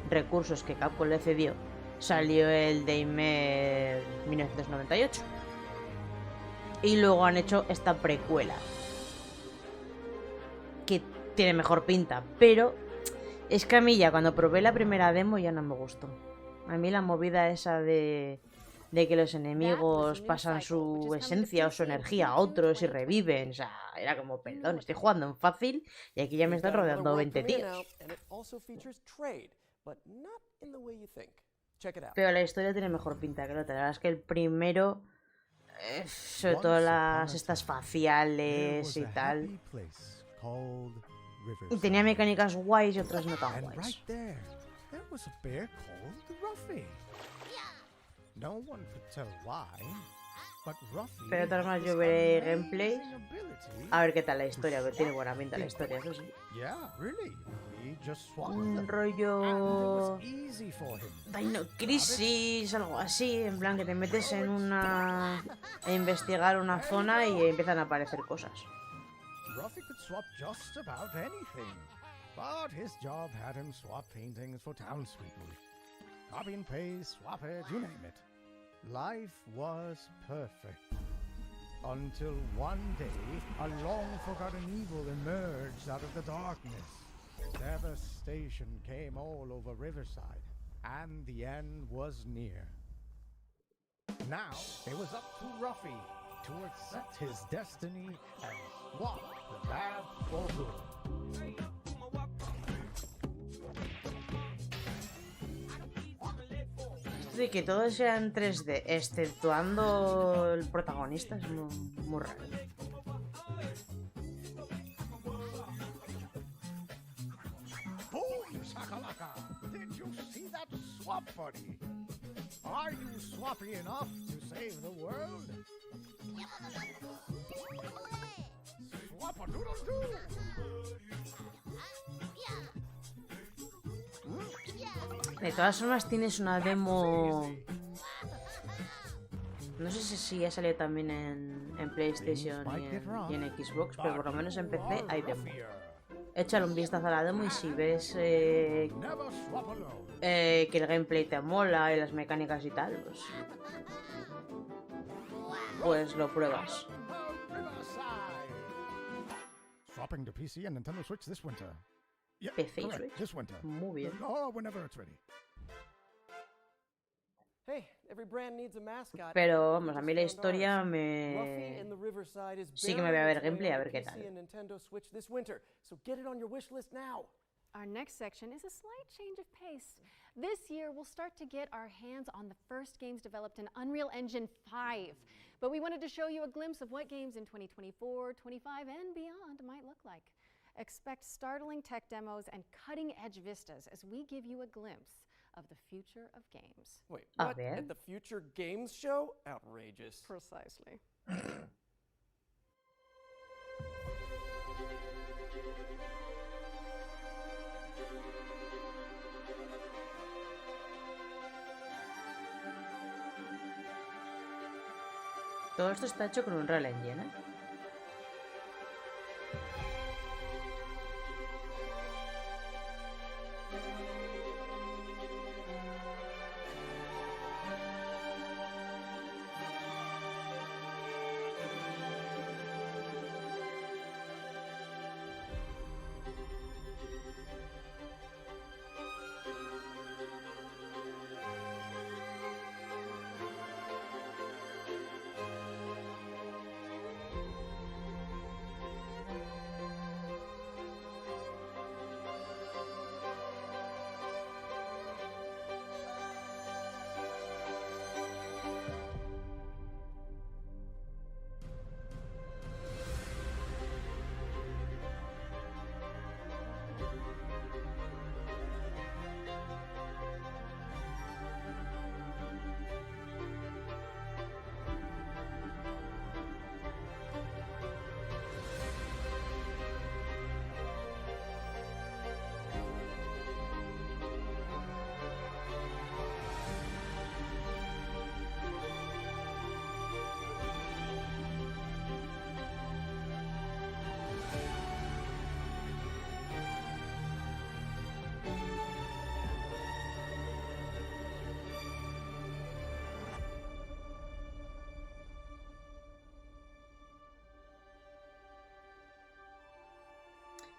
recursos que Capcom le cedió, salió el Daymare 1998. Y luego han hecho esta precuela, que tiene mejor pinta, pero es que a mí ya cuando probé la primera demo ya no me gustó. A mí la movida esa de que los enemigos pasan su esencia o su energía a otros y reviven, o sea, era como, perdón, estoy jugando en fácil y aquí ya me están rodeando 20 tíos. Pero la historia tiene mejor pinta que la otra. La verdad es que el primero, sobre todo las estas faciales y tal, y tenía mecánicas guays y otras no tan guays. Pero de todas maneras yo veré gameplay a ver qué tal la historia, porque tiene buena pinta la historia, eso sí. Un rollo Dino Crisis, algo así, en plan que te metes en una a investigar una zona y empiezan a aparecer cosas. Ruffy could swap just about anything, but his job had him swap paintings for townspeople. Copy and paste, swap it, you name it. Life was perfect. Until one day, a long-forgotten evil emerged out of the darkness. Devastation came all over Riverside, and the end was near. Now, it was up to Ruffy to accept his destiny and swap the bad for good. De que todo sea en 3D, exceptuando el protagonista, es muy raro. Boom, shakalaka! Did you see that swap, buddy? Are you swappy enough to save the world? Swap-a-doodle-doo! De todas formas tienes una demo, no sé si ya salió también en PlayStation y en Xbox, pero por lo menos en PC hay demo. Échale un vistazo a la demo y si ves que el gameplay te mola y las mecánicas y tal, pues lo pruebas. Swapping to PC and Nintendo Switch this winter. Yeah, PC correct, Switch. this winter. Muy bien. Oh, whenever it's ready. Pero vamos, a mí la historia me... Sí que me voy a ver gameplay a ver qué tal. Our next section is a slight change of pace. This year, we'll start to get our hands on the first games developed in Unreal Engine 5. But we wanted to show you a glimpse of what games in 2024, 25, and beyond might look like. Expect startling tech demos and cutting-edge vistas as we give you a glimpse of the future of games. Wait, what? At the Future Games Show? Outrageous. Precisely. Todo esto está hecho con un Unreal Engine, ¿eh?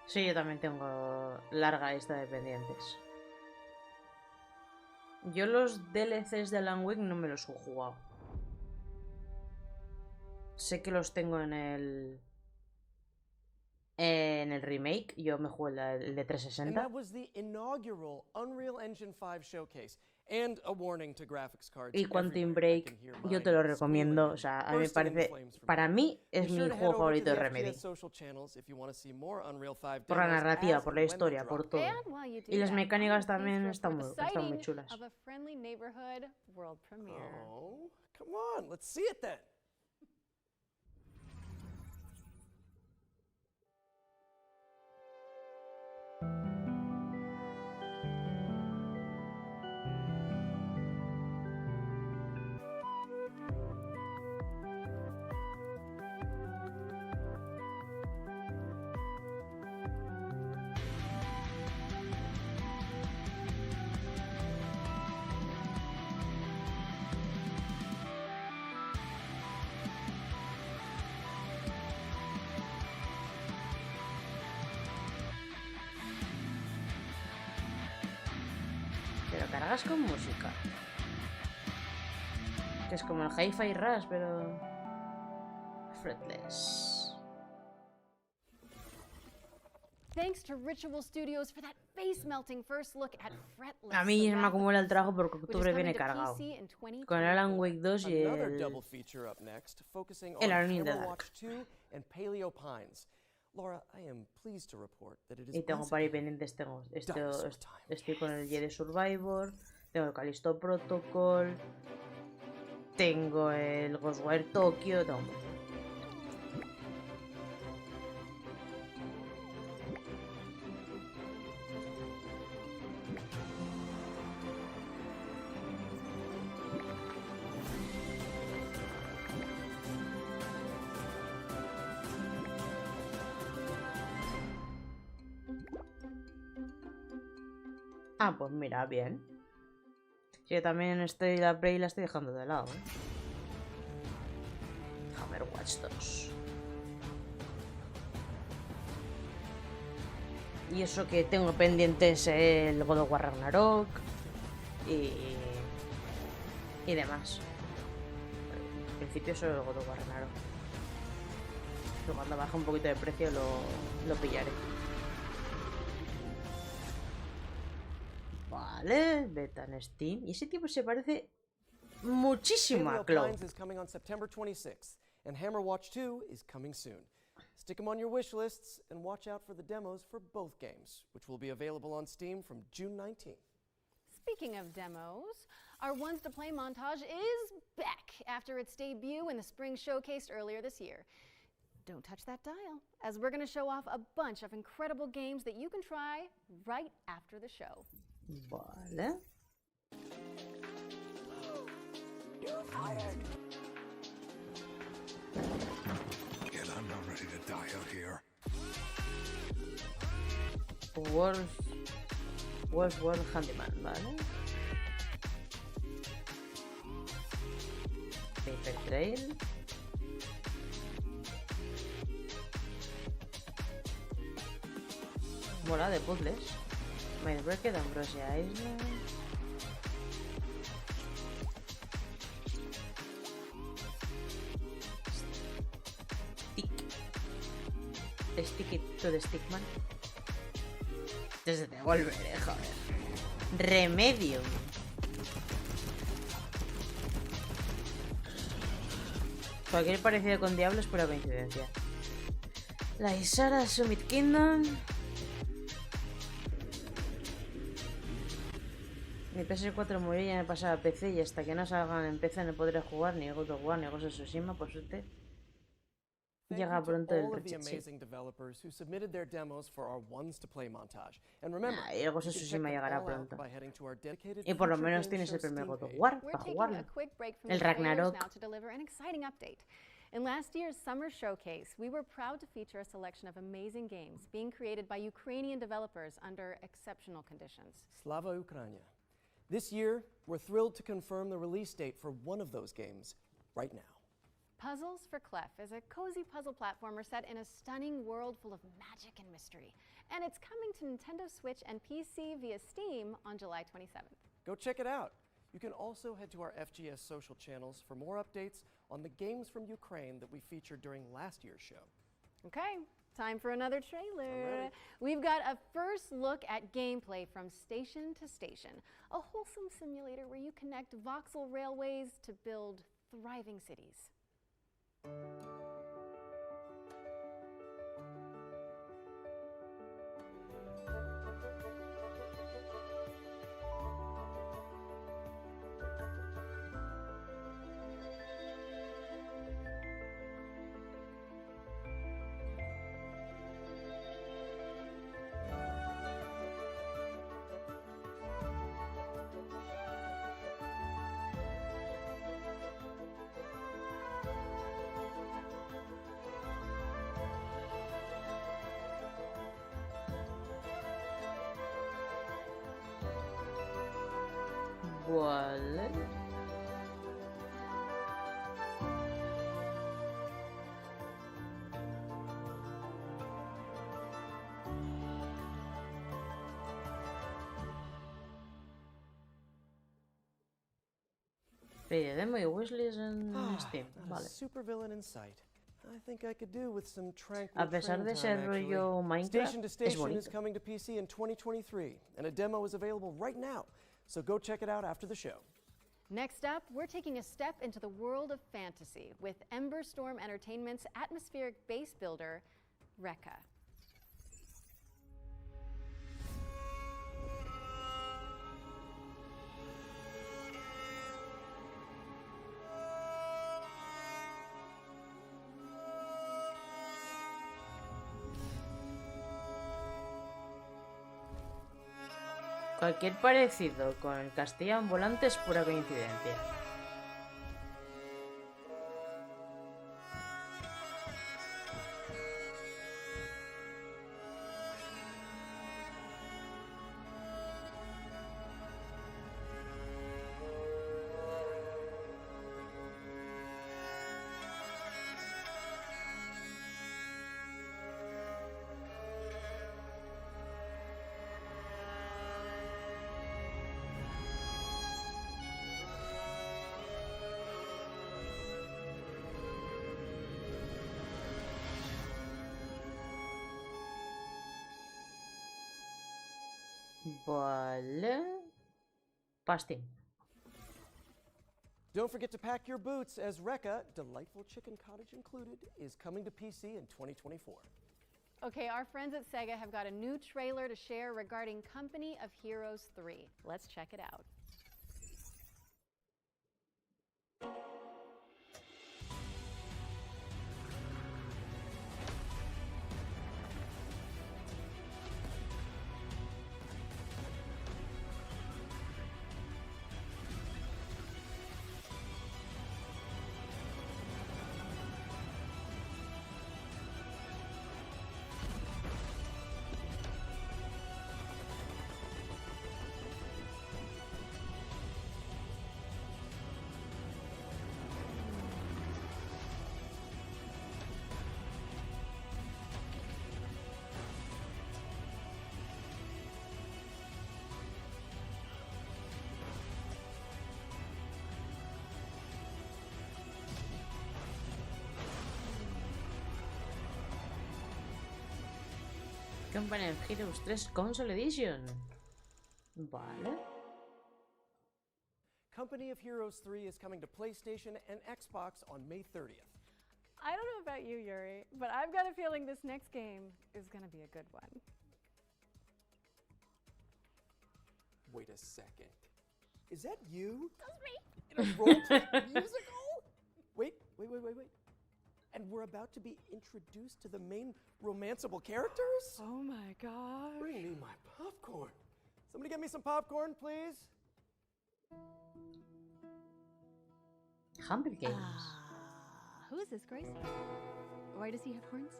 Sí, yo también tengo larga lista de pendientes. Yo los DLCs de Alan Wake no me los he jugado. Sé que los tengo en el remake. Yo me jugué el de 360. And that was the inaugural Unreal Engine 5 showcase. And a warning to graphics cards. Y Quantum Break, yo te lo recomiendo. O sea, a mí me parece. Para mí es mi juego favorito de Remedy. Por la narrativa, por la historia, por todo. Y las mecánicas también están muy chulas. Oh, come on, let's see it then. Pero cargas con música. Que es como el Hi-Fi Rush, pero fretless. Thanks to Ritual Studios for that face-melting first look at fretless. A mí me acumula el trabajo porque octubre viene cargado. Con el Alan Wake 2 y el Alone in the Dark. Laura, I am pleased to report that it is Y tengo para ir pendientes, estoy con el Jedi Survivor, tengo el Callisto Protocol, tengo el Ghostwire Tokyo, tengo mucho. Ah, pues mira, bien. Yo también la Play la estoy dejando de lado, ¿eh? Hammer Watch 2. Y eso que tengo pendientes el God of War Ragnarok y demás. En principio solo el God of War Ragnarok. Pero cuando baje un poquito de precio lo pillaré. Vale, beta en Steam. Y ese tipo se parece muchísimo a Cloud. is coming on September 26th, and Hammer Watch 2 is coming soon. Stick them on your wish lists and watch out for the demos for both games, which will be available on Steam from June 19th. Speaking of demos, our Ones to Play montage is back after its debut in the spring showcase earlier this year. Don't touch that dial, as we're going to show off a bunch of incredible games that you can try right after the show. Vale. You're fired. Yet I'm not ready to die out here. World Handyman, vale. Paper Trail. Mola de puzzles. Mindbreaker, Ambrosia Island. Stick it to the Stickman. Desde Devolver, joder. Remedium. Cualquier parecido con Diablo es pura coincidencia. La Isara Summit Kingdom. Mi PS4 murió y ya me pasaba a PC y hasta que no salgan en PC no podré jugar ni God of War ni Ghost of Tsushima, por suerte. Llega pronto el Reaccion. Y el Ghost of Tsushima llegará pronto. Y por lo menos tienes el primer God of War para jugarlo. El Ragnarok. In last year's summer showcase, we were proud to feature a selection of amazing games being created by Ukrainian developers under exceptional conditions. Slava Ukraina. This year, we're thrilled to confirm the release date for one of those games right now. Puzzles for Clef is a cozy puzzle platformer set in a stunning world full of magic and mystery. And it's coming to Nintendo Switch and PC via Steam on July 27th. Go check it out. You can also head to our FGS social channels for more updates on the games from Ukraine that we featured during last year's show. Okay, time for another trailer. I'm ready. We've got a first look at gameplay from Station to Station, a wholesome simulator where you connect voxel railways to build thriving cities. Vale. Video demo y wishlist en Steam. Not a Vale. supervillain in sight. I think I could do with some tranquil A pesar train de time, ser actually. rollo Minecraft, Station to es Station bonito. is coming to PC in 2023, and a demo is available right now. So go check it out after the show. Next up, we're taking a step into the world of fantasy with Ember Storm Entertainment's atmospheric base builder, Rekka. Cualquier parecido con el castillo ambulante es pura coincidencia. Vale. Pasting. Don't forget to pack your boots, as Rekka, delightful chicken cottage included, is coming to PC in 2024. Okay, our friends at Sega have got a new trailer to share regarding Company of Heroes 3. Let's check it out. Company of Heroes 3 Console Edition. Vale. Company of Heroes 3 is coming to PlayStation and Xbox on May 30th. I don't know about you, Yuri, but I've got a feeling this next game is going to be a good one. Wait a second. Is that you? That's me. In a role-playing musical? Wait. And we're about to be introduced to the main romanceable characters? Oh my gosh. Bring me my popcorn. Somebody get me some popcorn, please. Humble Games. Who is this, Grace? Why does he have horns?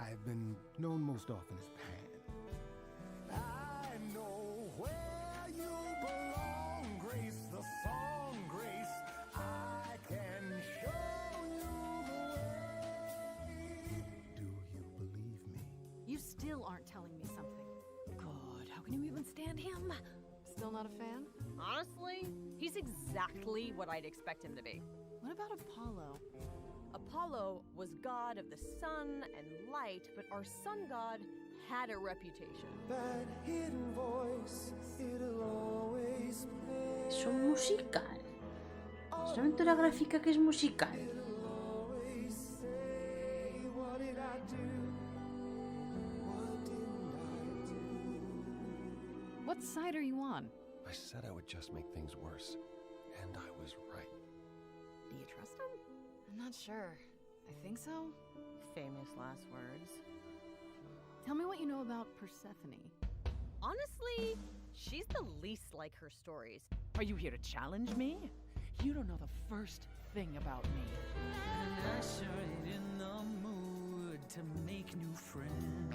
I've been known most often as Pan. I know where you belong, Grace, the song, Grace. I can show still aren't telling me something. God, how can you even stand him? Still not a fan? Honestly, he's exactly what I'd expect him to be. What about Apollo? Apollo was god of the sun and light, but our sun god had a reputation. That hidden voice, it'll always play. Es un musical. Es una aventura gráfica que es musical. What did I do? What didn't I do? What side are you on? I said I would just make things worse, and I was right. Do you trust him? I'm not sure. I think so. Famous last words. Tell me what you know about Persephone. Honestly, she's the least like her stories. Are you here to challenge me? You don't know the first thing about me. And I sure ain't in the mood to make new friends.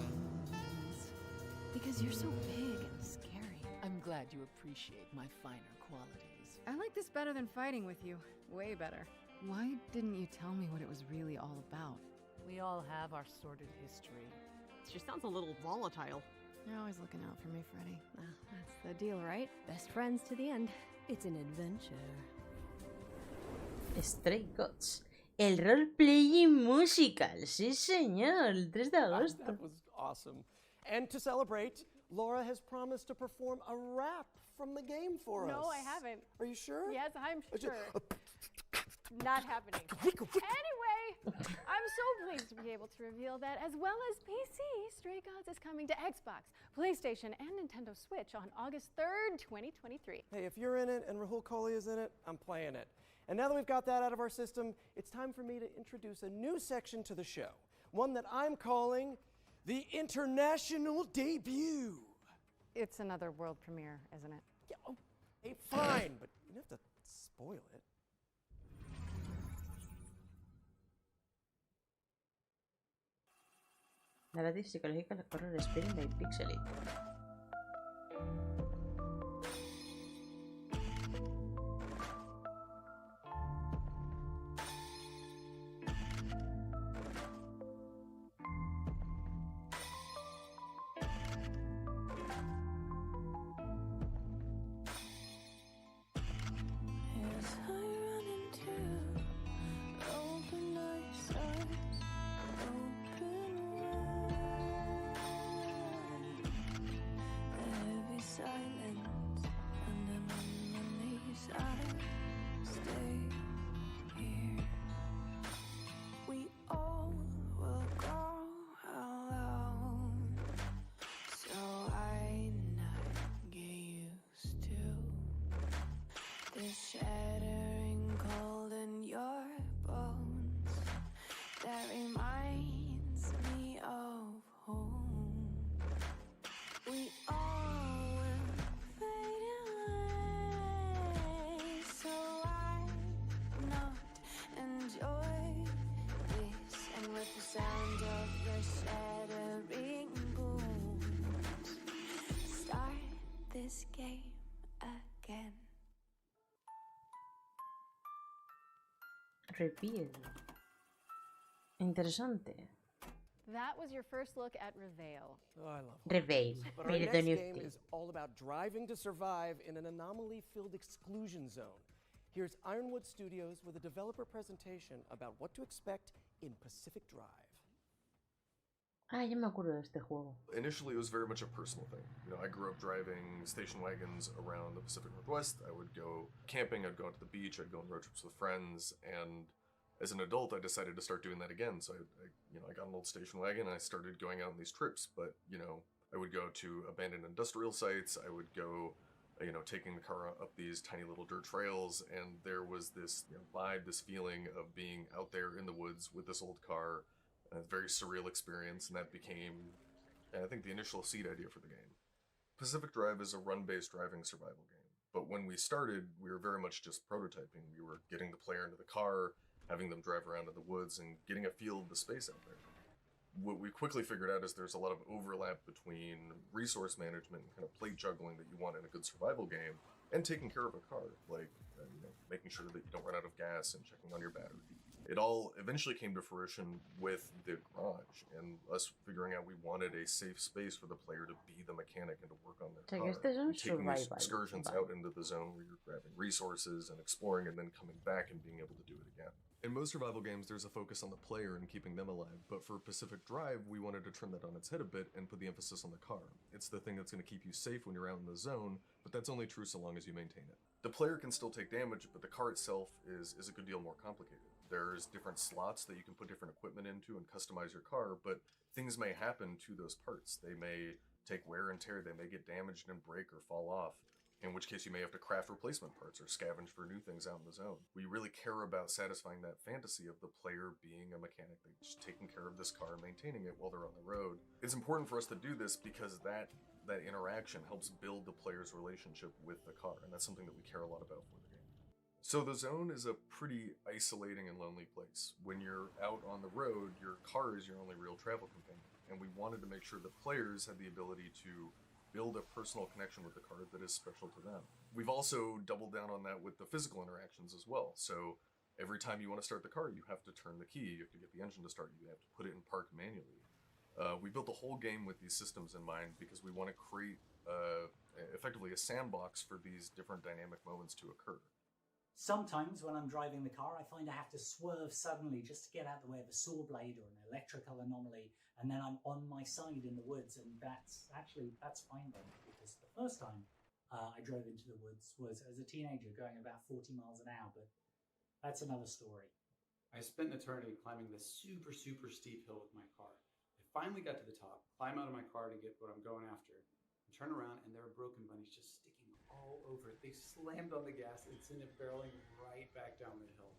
Because you're so big and scary. I'm glad you appreciate my finer qualities. I like this better than fighting with you. Way better. Why didn't you tell me what it was really all about? We all have our sordid history. She sounds a little volatile. You're always looking out for me, Freddy. That's the deal, right? Best friends to the end. It's an adventure. Stray Gods. El role-playing musical. Sí, señor. El 3 de agosto. That was awesome. And to celebrate, Laura has promised to perform a rap from the game for us. No, I haven't. Are you sure? Yes, I'm sure. Not happening. Anyway, I'm so pleased to be able to reveal that, as well as PC, Stray Gods is coming to Xbox, PlayStation, and Nintendo Switch on August 3rd, 2023. Hey, if you're in it and Rahul Kohli is in it, I'm playing it. And now that we've got that out of our system, it's time for me to introduce a new section to the show. One that I'm calling the International Debut. It's another world premiere, isn't it? Yeah, oh, hey, fine, but you don't have to spoil it. Narrative psychological horror experience by Pixelate. Shattering cold in your bones that reminds me of home. We all will fade away, so why not enjoy this? And with the sound of the shattering booms, start this game again. Reveal. Interesante. That was your first look at Reveal. Oh, I love it. Reveal. But our next game is all about driving to survive in an anomaly-filled exclusion zone. Here's Ironwood Studios with a developer presentation about what to expect in Pacific Drive. Ah, ya me acuerdo de este juego. Initially, it was very much a personal thing. You know, I grew up driving station wagons around the Pacific Northwest. I would go camping, I'd go out to the beach, I'd go on road trips with friends, and as an adult, I decided to start doing that again. So I got an old station wagon and I started going out on these trips. But, I would go to abandoned industrial sites. I would go, taking the car up these tiny little dirt trails. And there was this vibe, this feeling of being out there in the woods with this old car. A very surreal experience, and that became, I think, the initial seed idea for the game. Pacific Drive is a run-based driving survival game, but when we started, we were very much just prototyping. We were getting the player into the car, having them drive around in the woods, and getting a feel of the space out there. What we quickly figured out is there's a lot of overlap between resource management and kind of plate juggling that you want in a good survival game, and taking care of a car, like making sure that you don't run out of gas and checking on your battery. It all eventually came to fruition with the garage and us figuring out we wanted a safe space for the player to be the mechanic and to work on their O sea, car. que este es un And taking these survival. excursions Vale. out into the zone where you're grabbing resources and exploring and then coming back and being able to do it again. In most survival games, there's a focus on the player and keeping them alive, but for Pacific Drive, we wanted to turn that on its head a bit and put the emphasis on the car. It's the thing that's going to keep you safe when you're out in the zone, but that's only true so long as you maintain it. The player can still take damage, but the car itself is a good deal more complicated. There's different slots that you can put different equipment into and customize your car, but things may happen to those parts. They may take wear and tear, they may get damaged and break or fall off, in which case you may have to craft replacement parts or scavenge for new things out in the zone. We really care about satisfying that fantasy of the player being a mechanic, just taking care of this car and maintaining it while they're on the road. It's important for us to do this because that interaction helps build the player's relationship with the car, and that's something that we care a lot about for the game. So the zone is a pretty isolating and lonely place. When you're out on the road, your car is your only real travel companion, and we wanted to make sure the players had the ability to build a personal connection with the car that is special to them. We've also doubled down on that with the physical interactions as well. So every time you want to start the car, you have to turn the key, you have to get the engine to start, you have to put it in park manually. We built the whole game with these systems in mind because we want to create effectively a sandbox for these different dynamic moments to occur. Sometimes when I'm driving the car, I find I have to swerve suddenly just to get out of the way of a saw blade or an electrical anomaly, and then I'm on my side in the woods, and that's fine then, because the first time I drove into the woods was as a teenager going about 40 miles an hour, but that's another story. I spent an eternity climbing this super, super steep hill with my car. I finally got to the top, climb out of my car to get what I'm going after, and turn around, and there are broken bunnies just sticking all over it. They slammed on the gas and sent it barreling right back down the hill.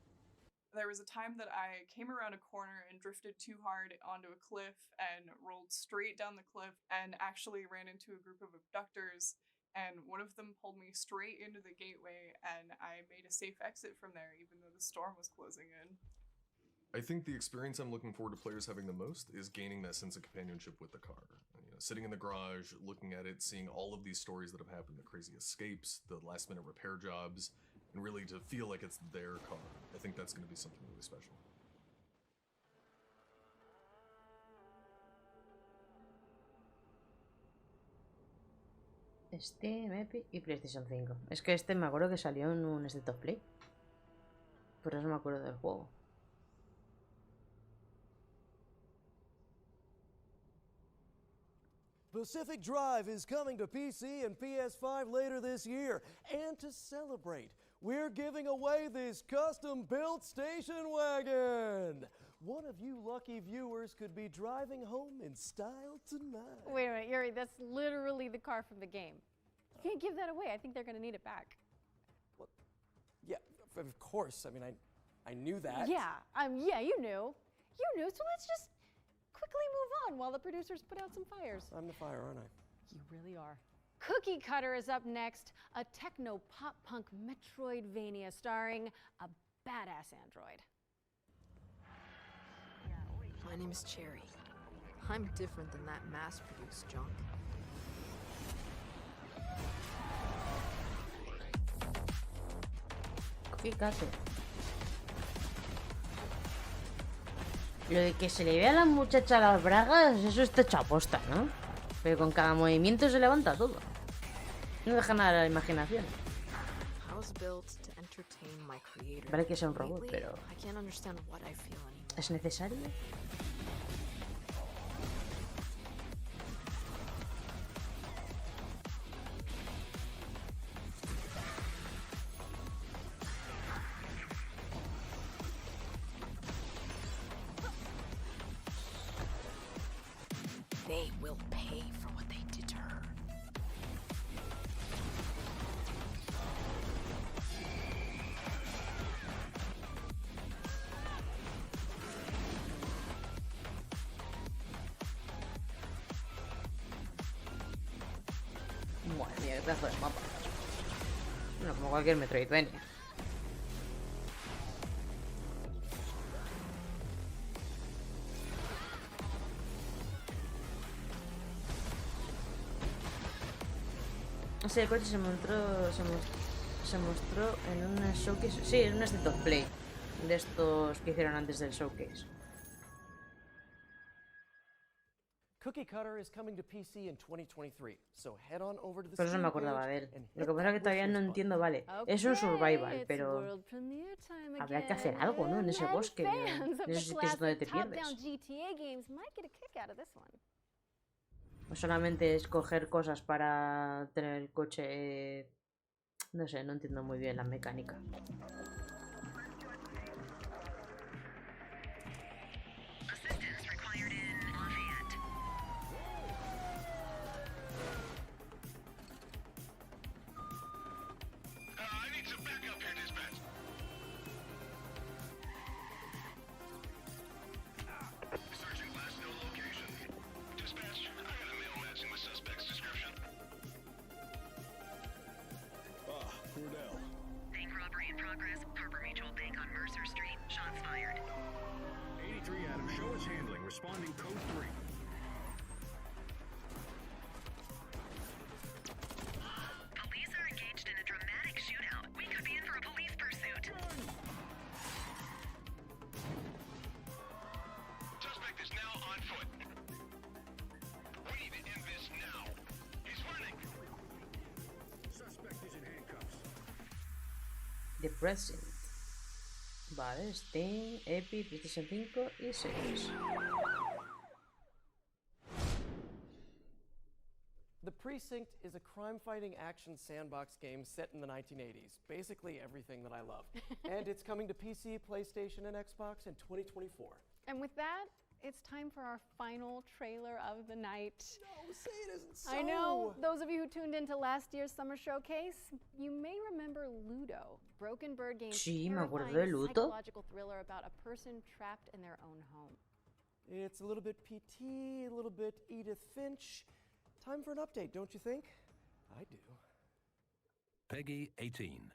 There was a time that I came around a corner and drifted too hard onto a cliff and rolled straight down the cliff and actually ran into a group of abductors, and one of them pulled me straight into the gateway, and I made a safe exit from there even though the storm was closing in. I think the experience I'm looking forward to players having the most is gaining that sense of companionship with the car. You know, sitting in the garage, looking at it, seeing all of these stories that have happened, the crazy escapes, the last-minute repair jobs, and really to feel like it's their car. I think that's going to be something really special. Steam, Epic y PlayStation 5. Es que este me acuerdo que salió en un State of Play. Por eso me acuerdo del juego. Pacific Drive is coming to PC and PS5 later this year. And to celebrate, we're giving away this custom-built station wagon. One of you lucky viewers could be driving home in style tonight. Wait a minute, Yuri, that's literally the car from the game. You can't give that away. I think they're going to need it back. Well, yeah, of course. I mean, I knew that. Yeah, you knew. You knew, so let's just quickly move on while the producers put out some fires. I'm the fire, aren't I? You really are. Cookie Cutter is up next, a techno-pop-punk Metroidvania starring a badass android. My name is Cherry. I'm different than that mass-produced junk. Cookie Cutter. Lo de que se le vea a la muchacha las bragas, eso está hecho a posta, ¿no? Pero con cada movimiento se levanta todo. No deja nada a la imaginación. Vale que sea un robot, pero... ¿es necesario? They will pay for what they did to her. Madre mía, qué pedazo de mapa. Bueno, como cualquier Metroidvania. Ese coche se mostró en una showcase, sí, en un State of Play. de estos que hicieron antes del showcase. Cookie Cutter is coming to PC in 2023, so head on over to the Por eso no me Steam acordaba page de él. and Lo hit que pasa es that que todavía no wishlist entiendo, button. vale. Es un survival, it's pero world premiere time habrá que hacer again, algo, ¿no? En ese and bosque. fans of En the esos sitios donde te classic top-down pierdes. GTA games might get a kick out of this one. No solamente es coger cosas para tener el coche. No sé, no entiendo muy bien la mecánica. Bank robbery in progress. Harbor Mutual Bank on Mercer Street. Shots fired. 83 Adam, show us handling. Responding code 3. Police are engaged in a dramatic shootout. We could be in for a police pursuit. Suspect is now on foot. We need to end this now. He's running. Suspect is in handcuffs. The Present. Vale, Steam, Epic, PlayStation 5 y Series. The Precinct is a crime-fighting action sandbox game set in the 1980s. Basically everything that I love. And it's coming to PC, PlayStation, and Xbox in 2024. And with that, it's time for our final trailer of the night. No, say it isn't so. I know. Those of you who tuned into last year's summer showcase, you may remember Ludo, Broken Bird Game's Sí, me acuerdo de terrifying Ludo. psychological thriller about a person trapped in their own home. It's a little bit PT, a little bit Edith Finch. Time for an update, don't you think? I do. Peggy 18.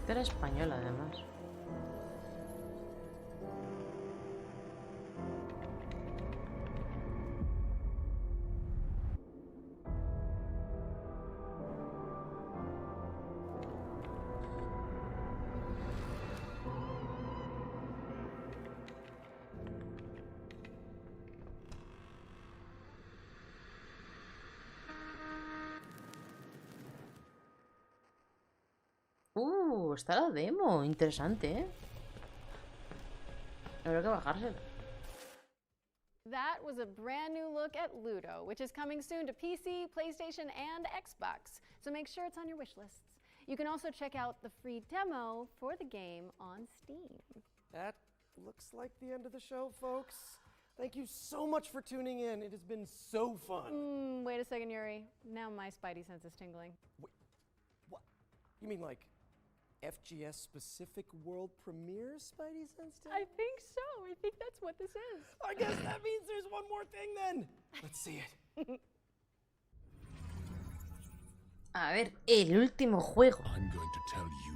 Era española, además. Está la demo. Interesante, ¿eh? Habrá que bajársela. That was a brand new look at Ludo, which is coming soon to PC, PlayStation, and Xbox. So make sure it's on your wish lists. You can also check out the free demo for the game on Steam. That looks like the end of the show, folks. Thank you so much for tuning in. It has been so fun. Wait a second, Yuri. Now my spidey sense is tingling. Wait, what? You mean like FGS specific world premiere Spidey Sense? I think so. I think that's what this is. I guess that means there's one more thing then. Let's see it. A ver, el último juego. I'm going to tell you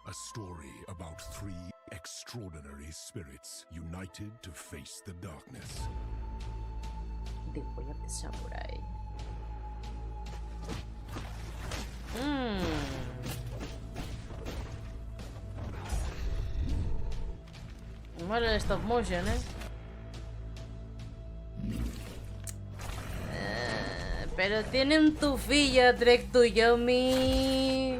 a story about 3 extraordinary spirits united to face the darkness. The Way of the Samurai. Mola el stop motion, pero tiene un tufillo Trek to Yomi.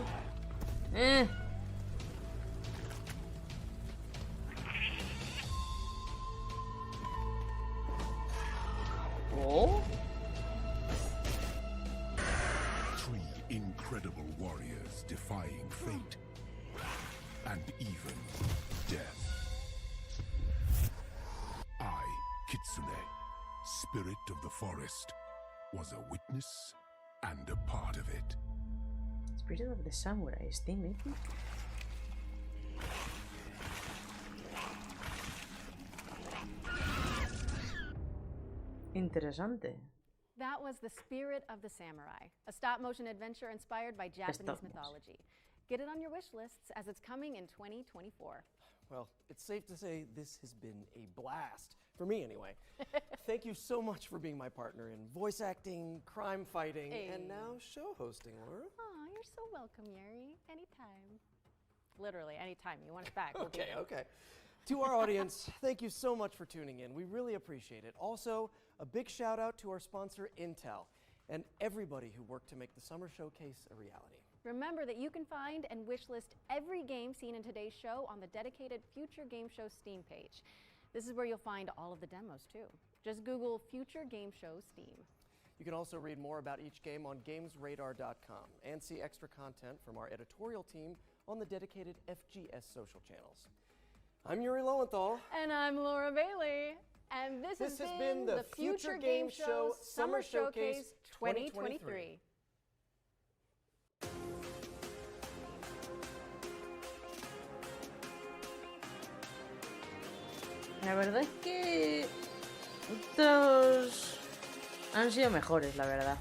Oh. 3 incredible warriors defying fate and even death. I, Kitsune, spirit of the forest, was a witness and a part of it. Spirit of the Samurai, Steam Epic. Interesante. That was The Spirit of the Samurai, a stop-motion adventure inspired by Japanese mythology. Get it on your wish lists as it's coming in 2024. Well, it's safe to say this has been a blast. For me, anyway. Thank you so much for being my partner in voice acting, crime fighting, and now show hosting, Laura. Aw, you're so welcome, Yuri. Anytime. Literally, anytime you want us back. We'll be Okay, okay. To our audience, thank you so much for tuning in. We really appreciate it. Also, a big shout out to our sponsor, Intel, and everybody who worked to make the Summer Showcase a reality. Remember that you can find and wishlist every game seen in today's show on the dedicated Future Game Show Steam page. This is where you'll find all of the demos, too. Just Google Future Game Show Steam. You can also read more about each game on GamesRadar.com and see extra content from our editorial team on the dedicated FGS social channels. I'm Yuri Lowenthal. And I'm Laura Bailey. And this has been the Future Game Show Summer Showcase 2023. La verdad es que otros han sido mejores, la verdad.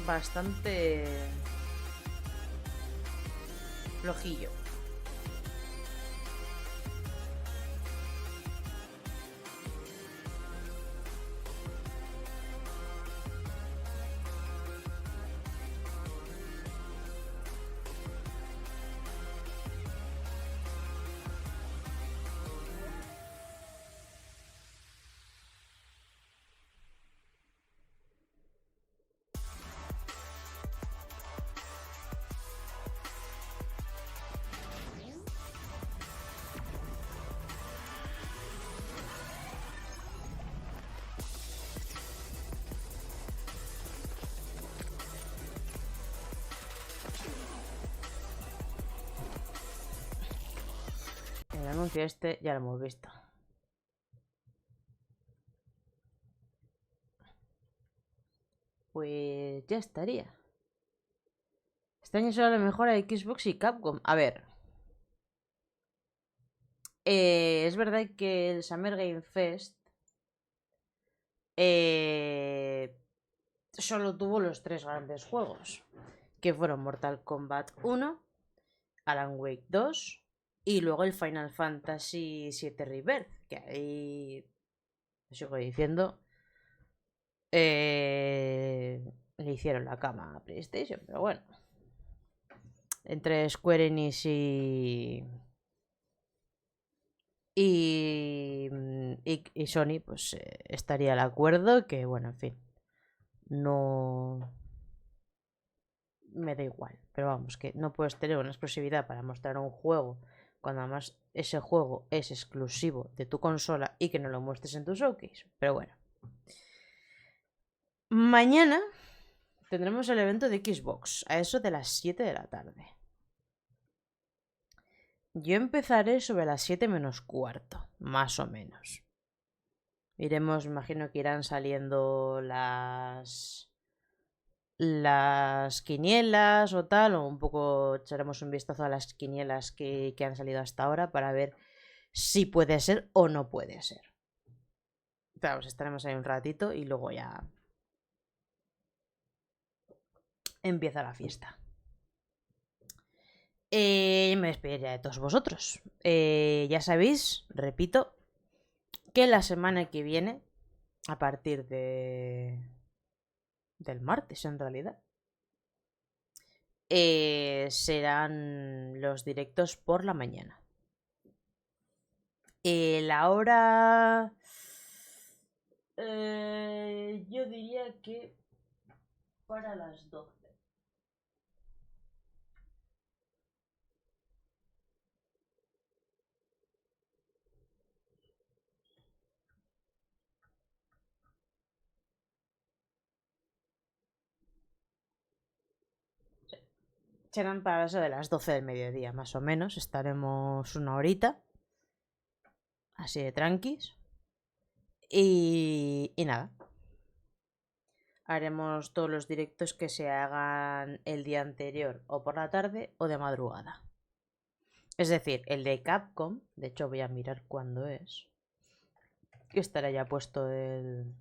Bastante flojillo. El anuncio este ya lo hemos visto. Pues ya estaría. Este año solo la mejora de Xbox y Capcom. A ver. Es verdad que el Summer Game Fest solo tuvo los 3 grandes juegos, que fueron Mortal Kombat 1, Alan Wake 2 y luego el Final Fantasy VII Rebirth, que ahí sigo diciendo le hicieron la cama a PlayStation, pero bueno, entre Square Enix y Sony pues estaría el acuerdo, que bueno, en fin, no me da igual, pero vamos, que no puedes tener una exclusividad para mostrar un juego cuando además ese juego es exclusivo de tu consola y que no lo muestres en tu showcase. Pero bueno, mañana tendremos el evento de Xbox a eso de las 7 de la tarde. Yo empezaré sobre las 7 menos cuarto, más o menos. Iremos, imagino que irán saliendo las quinielas o tal, o un poco echaremos un vistazo a las quinielas que han salido hasta ahora para ver si puede ser o no puede ser. Pero pues estaremos ahí un ratito y luego ya empieza la fiesta. Me despediré de todos vosotros. Ya sabéis, repito, que la semana que viene, a partir del martes en realidad, serán los directos por la mañana. La hora yo diría que para las 12. Serán para eso de las 12 del mediodía, más o menos. Estaremos una horita. Así de tranquis. Y nada. Haremos todos los directos que se hagan el día anterior, o por la tarde, o de madrugada. Es decir, el de Capcom, de hecho voy a mirar cuándo es. Que estará ya puesto el...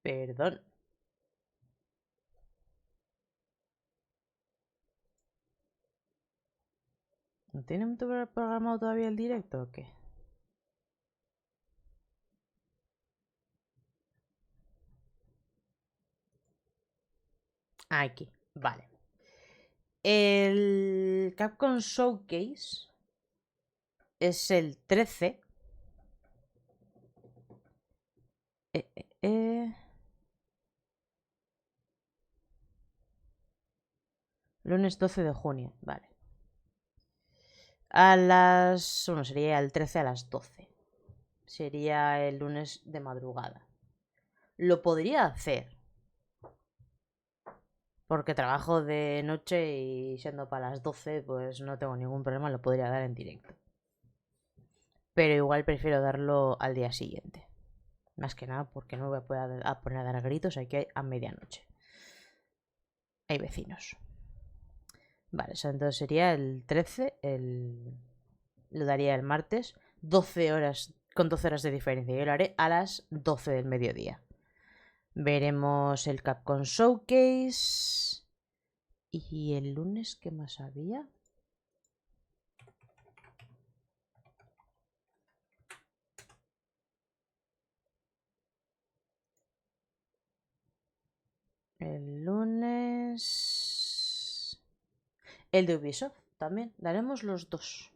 Perdón. ¿No tienen programado todavía el directo o qué? Aquí, vale. El Capcom Showcase es el 13. Lunes 12 de junio, vale. A las... Bueno, sería el 13 a las 12. Sería el lunes de madrugada. Lo podría hacer. Porque trabajo de noche y siendo para las 12, pues no tengo ningún problema, lo podría dar en directo. Pero igual prefiero darlo al día siguiente. Más que nada porque no me voy a poder poner a dar gritos aquí a medianoche. Hay vecinos. Vale, entonces sería el 13, lo daría el martes, 12 horas, con 12 horas de diferencia. Yo lo haré a las 12 del mediodía. Veremos el Capcom Showcase. ¿Y el lunes qué más había? El lunes... El de Ubisoft también. Daremos los dos.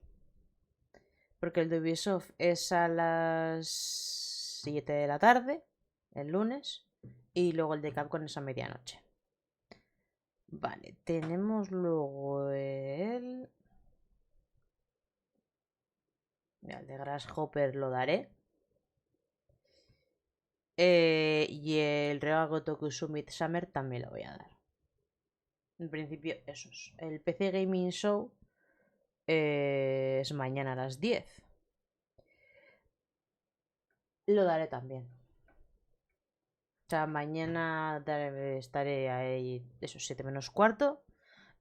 Porque el de Ubisoft es a las 7 de la tarde, el lunes. Y luego el de Capcom es a medianoche. Vale, tenemos luego el... Mira, el de Grasshopper lo daré. Y el Rega Gotoku Summit Summer también lo voy a dar. En principio, esos. El PC Gaming Show es mañana a las 10. Lo daré también. O sea, mañana estaré ahí, esos 7 menos cuarto.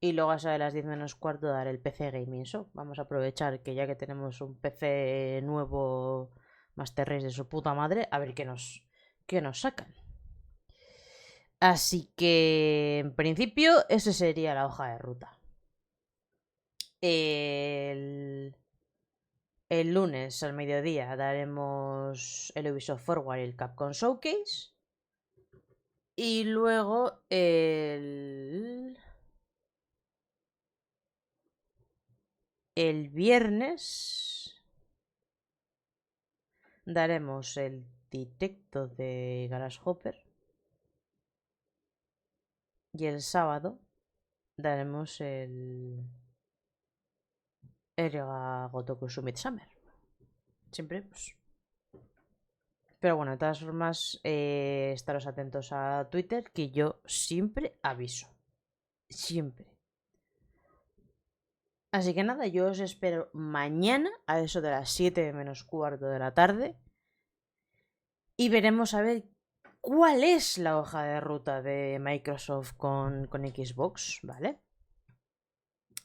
Y luego a eso de las 10 menos cuarto daré el PC Gaming Show. Vamos a aprovechar que ya que tenemos un PC nuevo, Master Race de su puta madre, a ver qué nos sacan. Así que, en principio, esa sería la hoja de ruta. El lunes al mediodía daremos el Ubisoft Forward y el Capcom Showcase. Y luego el viernes daremos el directo de Grasshopper. Y el sábado daremos el Gotoku Summit Summer. Siempre, pues. Pero bueno, de todas formas, estaros atentos a Twitter, que yo siempre aviso. Siempre. Así que nada, yo os espero mañana a eso de las 7 menos cuarto de la tarde. Y veremos a ver cuál es la hoja de ruta de Microsoft con Xbox, ¿vale?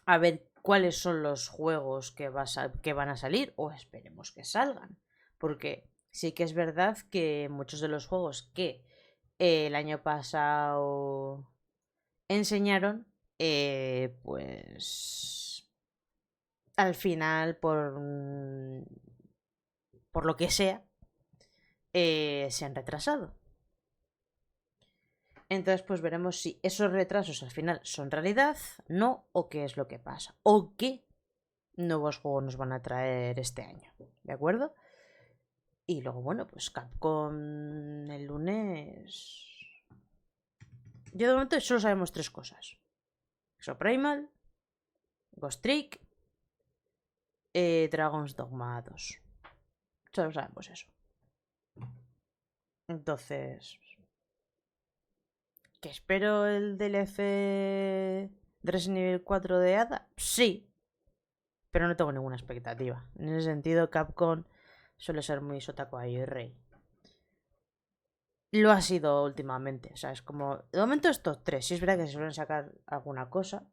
A ver cuáles son los juegos que van a salir, o esperemos que salgan. Porque sí que es verdad que muchos de los juegos que el año pasado enseñaron, pues al final, por lo que sea, se han retrasado. Entonces, pues veremos si esos retrasos al final son realidad, no, o qué es lo que pasa, o qué nuevos juegos nos van a traer este año, ¿de acuerdo? Y luego, bueno, pues Capcom el lunes... Yo de momento solo sabemos 3 cosas. Exoprimal, Ghost Trick, Dragon's Dogma 2. Solo sabemos eso. Entonces... ¿Que espero el DLC de Resident Evil 4 de Ada? Sí. Pero no tengo ninguna expectativa. En ese sentido, Capcom suele ser muy Sotaku y rey. Lo ha sido últimamente. O sea, es como... De momento estos 3. Si es verdad que se suelen sacar alguna cosa.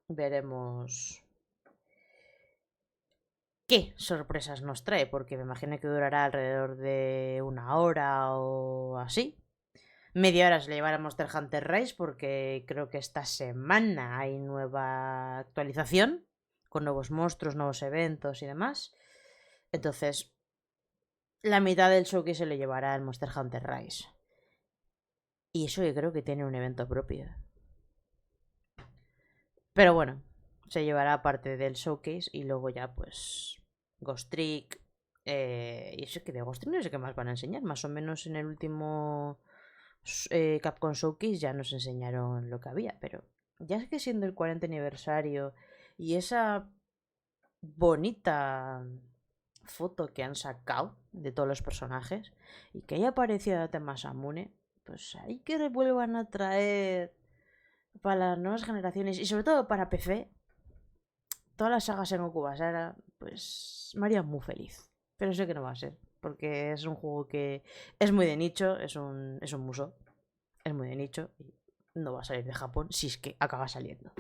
Veremos qué sorpresas nos trae. Porque me imagino que durará alrededor de 1 hora o así. Media hora se le llevará Monster Hunter Rise. Porque creo que esta semana hay nueva actualización. Con nuevos monstruos, nuevos eventos y demás. Entonces... La mitad del showcase se le llevará el Monster Hunter Rise. Y eso yo creo que tiene un evento propio. Pero bueno, se llevará parte del showcase y luego ya pues Ghost Trick. Y eso que de Ghost Trick no sé qué más van a enseñar. Más o menos en el último Capcom Showcase ya nos enseñaron lo que había. Pero ya es que siendo el 40 aniversario y esa bonita... foto que han sacado de todos los personajes y que haya aparecido Masamune, pues hay que vuelvan a traer para las nuevas generaciones y sobre todo para PC todas las sagas en Goku Basara, pues me haría muy feliz, pero sé que no va a ser porque es un juego que es muy de nicho, es un muso, es muy de nicho y no va a salir de Japón si es que acaba saliendo.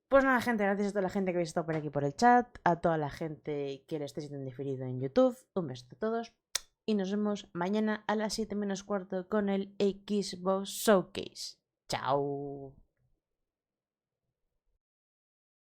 Pues nada, gente, gracias a toda la gente que habéis estado por aquí por el chat, a toda la gente que lo estéis viendo en diferido en YouTube, un beso a todos y nos vemos mañana a las 7 menos cuarto con el Xbox Showcase. ¡Chao!